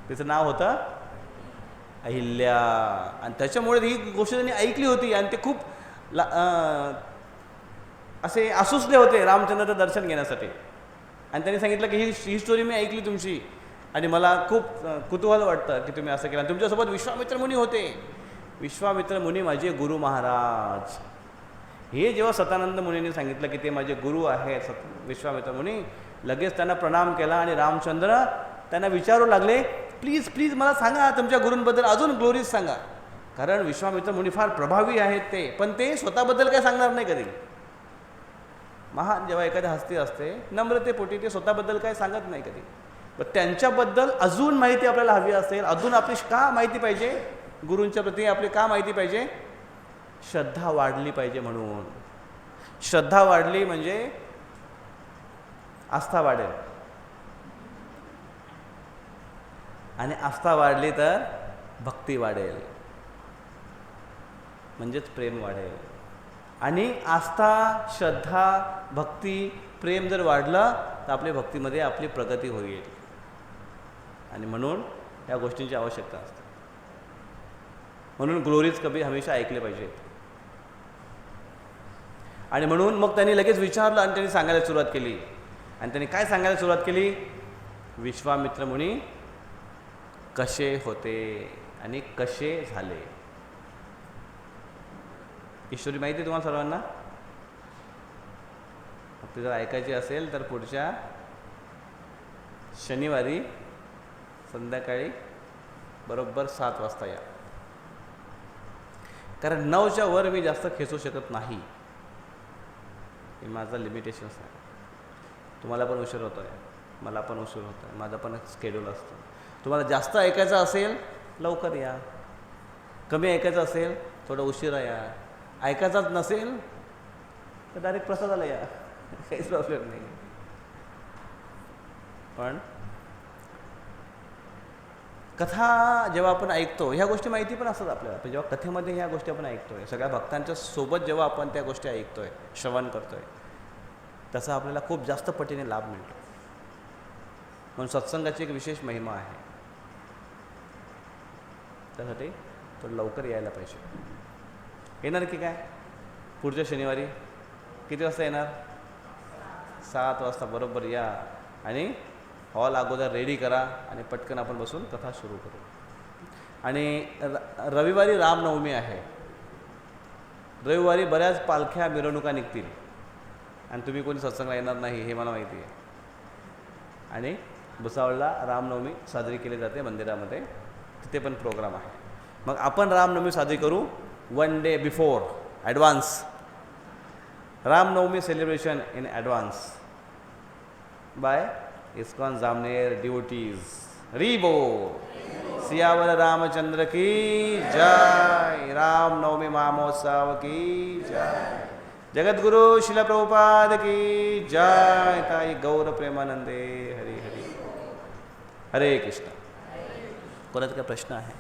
तिचं नाव होतं अहिल्या. आणि त्याच्यामुळे ही गोष्ट त्यांनी ऐकली होती आणि ते खूप असे आसुसले होते रामचंद्राचं दर्शन घेण्यासाठी. आणि त्यांनी सांगितलं की ही स्टोरी मी ऐकली तुमची आणि मला खूप कुतूहल वाटतं की तुम्ही असं केलं. तुमच्यासोबत विश्वामित्र मुनी होते. विश्वामित्र मुनी माझे गुरु महाराज. हे जेव्हा सतानंद मुनींनी सांगितलं की ते माझे गुरु आहेत विश्वामित्र मुनी, लगेच त्यांना प्रणाम केला. आणि रामचंद्र त्यांना विचारू लागले, प्लीज प्लीज मला सांगा तुमच्या गुरूंबद्दल अजून ग्लोरीज सांगा. कारण विश्वामित्र मुनी फार प्रभावी आहेत ते, पण ते स्वतःबद्दल काय सांगणार नाही कधी. महान जेव्हा एखाद्या हस्ती असते नम्रतेपोटी ते स्वतःबद्दल काय सांगत नाही कधी. पण त्यांच्याबद्दल अजून माहिती आपल्याला हवी असेल, अजून आपली का माहिती पाहिजे, गुरूंच्या प्रती आपली का माहिती पाहिजे, श्रद्धा वाढली पाहिजे. म्हणून श्रद्धा वाढली म्हणजे आस्था वाढेल. आणि आस्था वाढली तर भक्ती वाढेल, म्हणजेच प्रेम वाढेल. आणि आस्था, श्रद्धा, भक्ती, प्रेम जर वाढलं तर आपल्या भक्तीमध्ये आपली प्रगती होईल. आणि म्हणून या गोष्टींची आवश्यकता असते. म्हणून ग्लोरीज कवी हमेशा ऐकले पाहिजेत. आणि म्हणून मग त्यांनी लगेच विचारलं आणि त्यांनी सांगायला सुरुवात केली. आणि त्यांनी काय सांगायला सुरुवात केली, विश्वामित्र मुनी कसे होते आणि कसे झाले. ईश्वरी माहिती तुम्हाला सर्वांना. आपली जर ऐकायची असेल तर पुढच्या शनिवारी संध्याकाळी बरोबर 7 वाजता या, कारण 9च्या वर मी जास्त खेचू शकत नाही, हे माझा लिमिटेशन्स आहे. तुम्हाला पण उशीर होतो आहे, मला पण उशीर होतो आहे, माझा पण एक स्केड्यूल असतो. तुम्हाला जास्त ऐकायचं असेल लवकर या, कमी ऐकायचं असेल थोडं उशिरा या, ऐकायचाच नसेल तर डायरेक्ट प्रसादाला या, काहीच प्रॉब्लेम नाही. पण कथा जेव्हा आपण ऐकतो ह्या गोष्टी माहिती पण असतात आपल्याला, पण जेव्हा कथेमध्ये ह्या गोष्टी आपण ऐकतोय, सगळ्या भक्तांच्या सोबत जेव्हा आपण त्या गोष्टी ऐकतोय, श्रवण करतोय, त्याचा आपल्याला खूप जास्त पटीने लाभ मिळतो. म्हणून सत्संगाची एक विशेष महिमा आहे. त्यासाठी थोडं लवकर यायला पाहिजे. येणार की काय पुढच्या शनिवारी किती वाजता येणार? 7 वाजता बरोबर या आणि हॉल अगोदर रेडी करा आणि पटकन आपण बसून कथा सुरू करू. आणि रविवारी रामनवमी आहे. रविवारी बऱ्याच पालख्या मिरवणुका निघतील आणि तुम्ही कोणी सत्संगाला येणार नाही हे मला माहिती आहे. आणि भुसावळला रामनवमी साजरी केली जाते मंदिरामध्ये, तिथे पण प्रोग्राम आहे. मग आपण रामनवमी साजरी करू 1 day before, advance Ramnavami celebration in advance by ISKCON Jamner devotees. रीबो सियावर रामचंद्र की जय. रामनवमी महोत्सव की जय. जगद्गुरु शिला प्रभुपाद की जय. ताई गौर प्रेमानंदे. हरी हरी. हरे कृष्ण. कोणाचा काय प्रश्न आहे?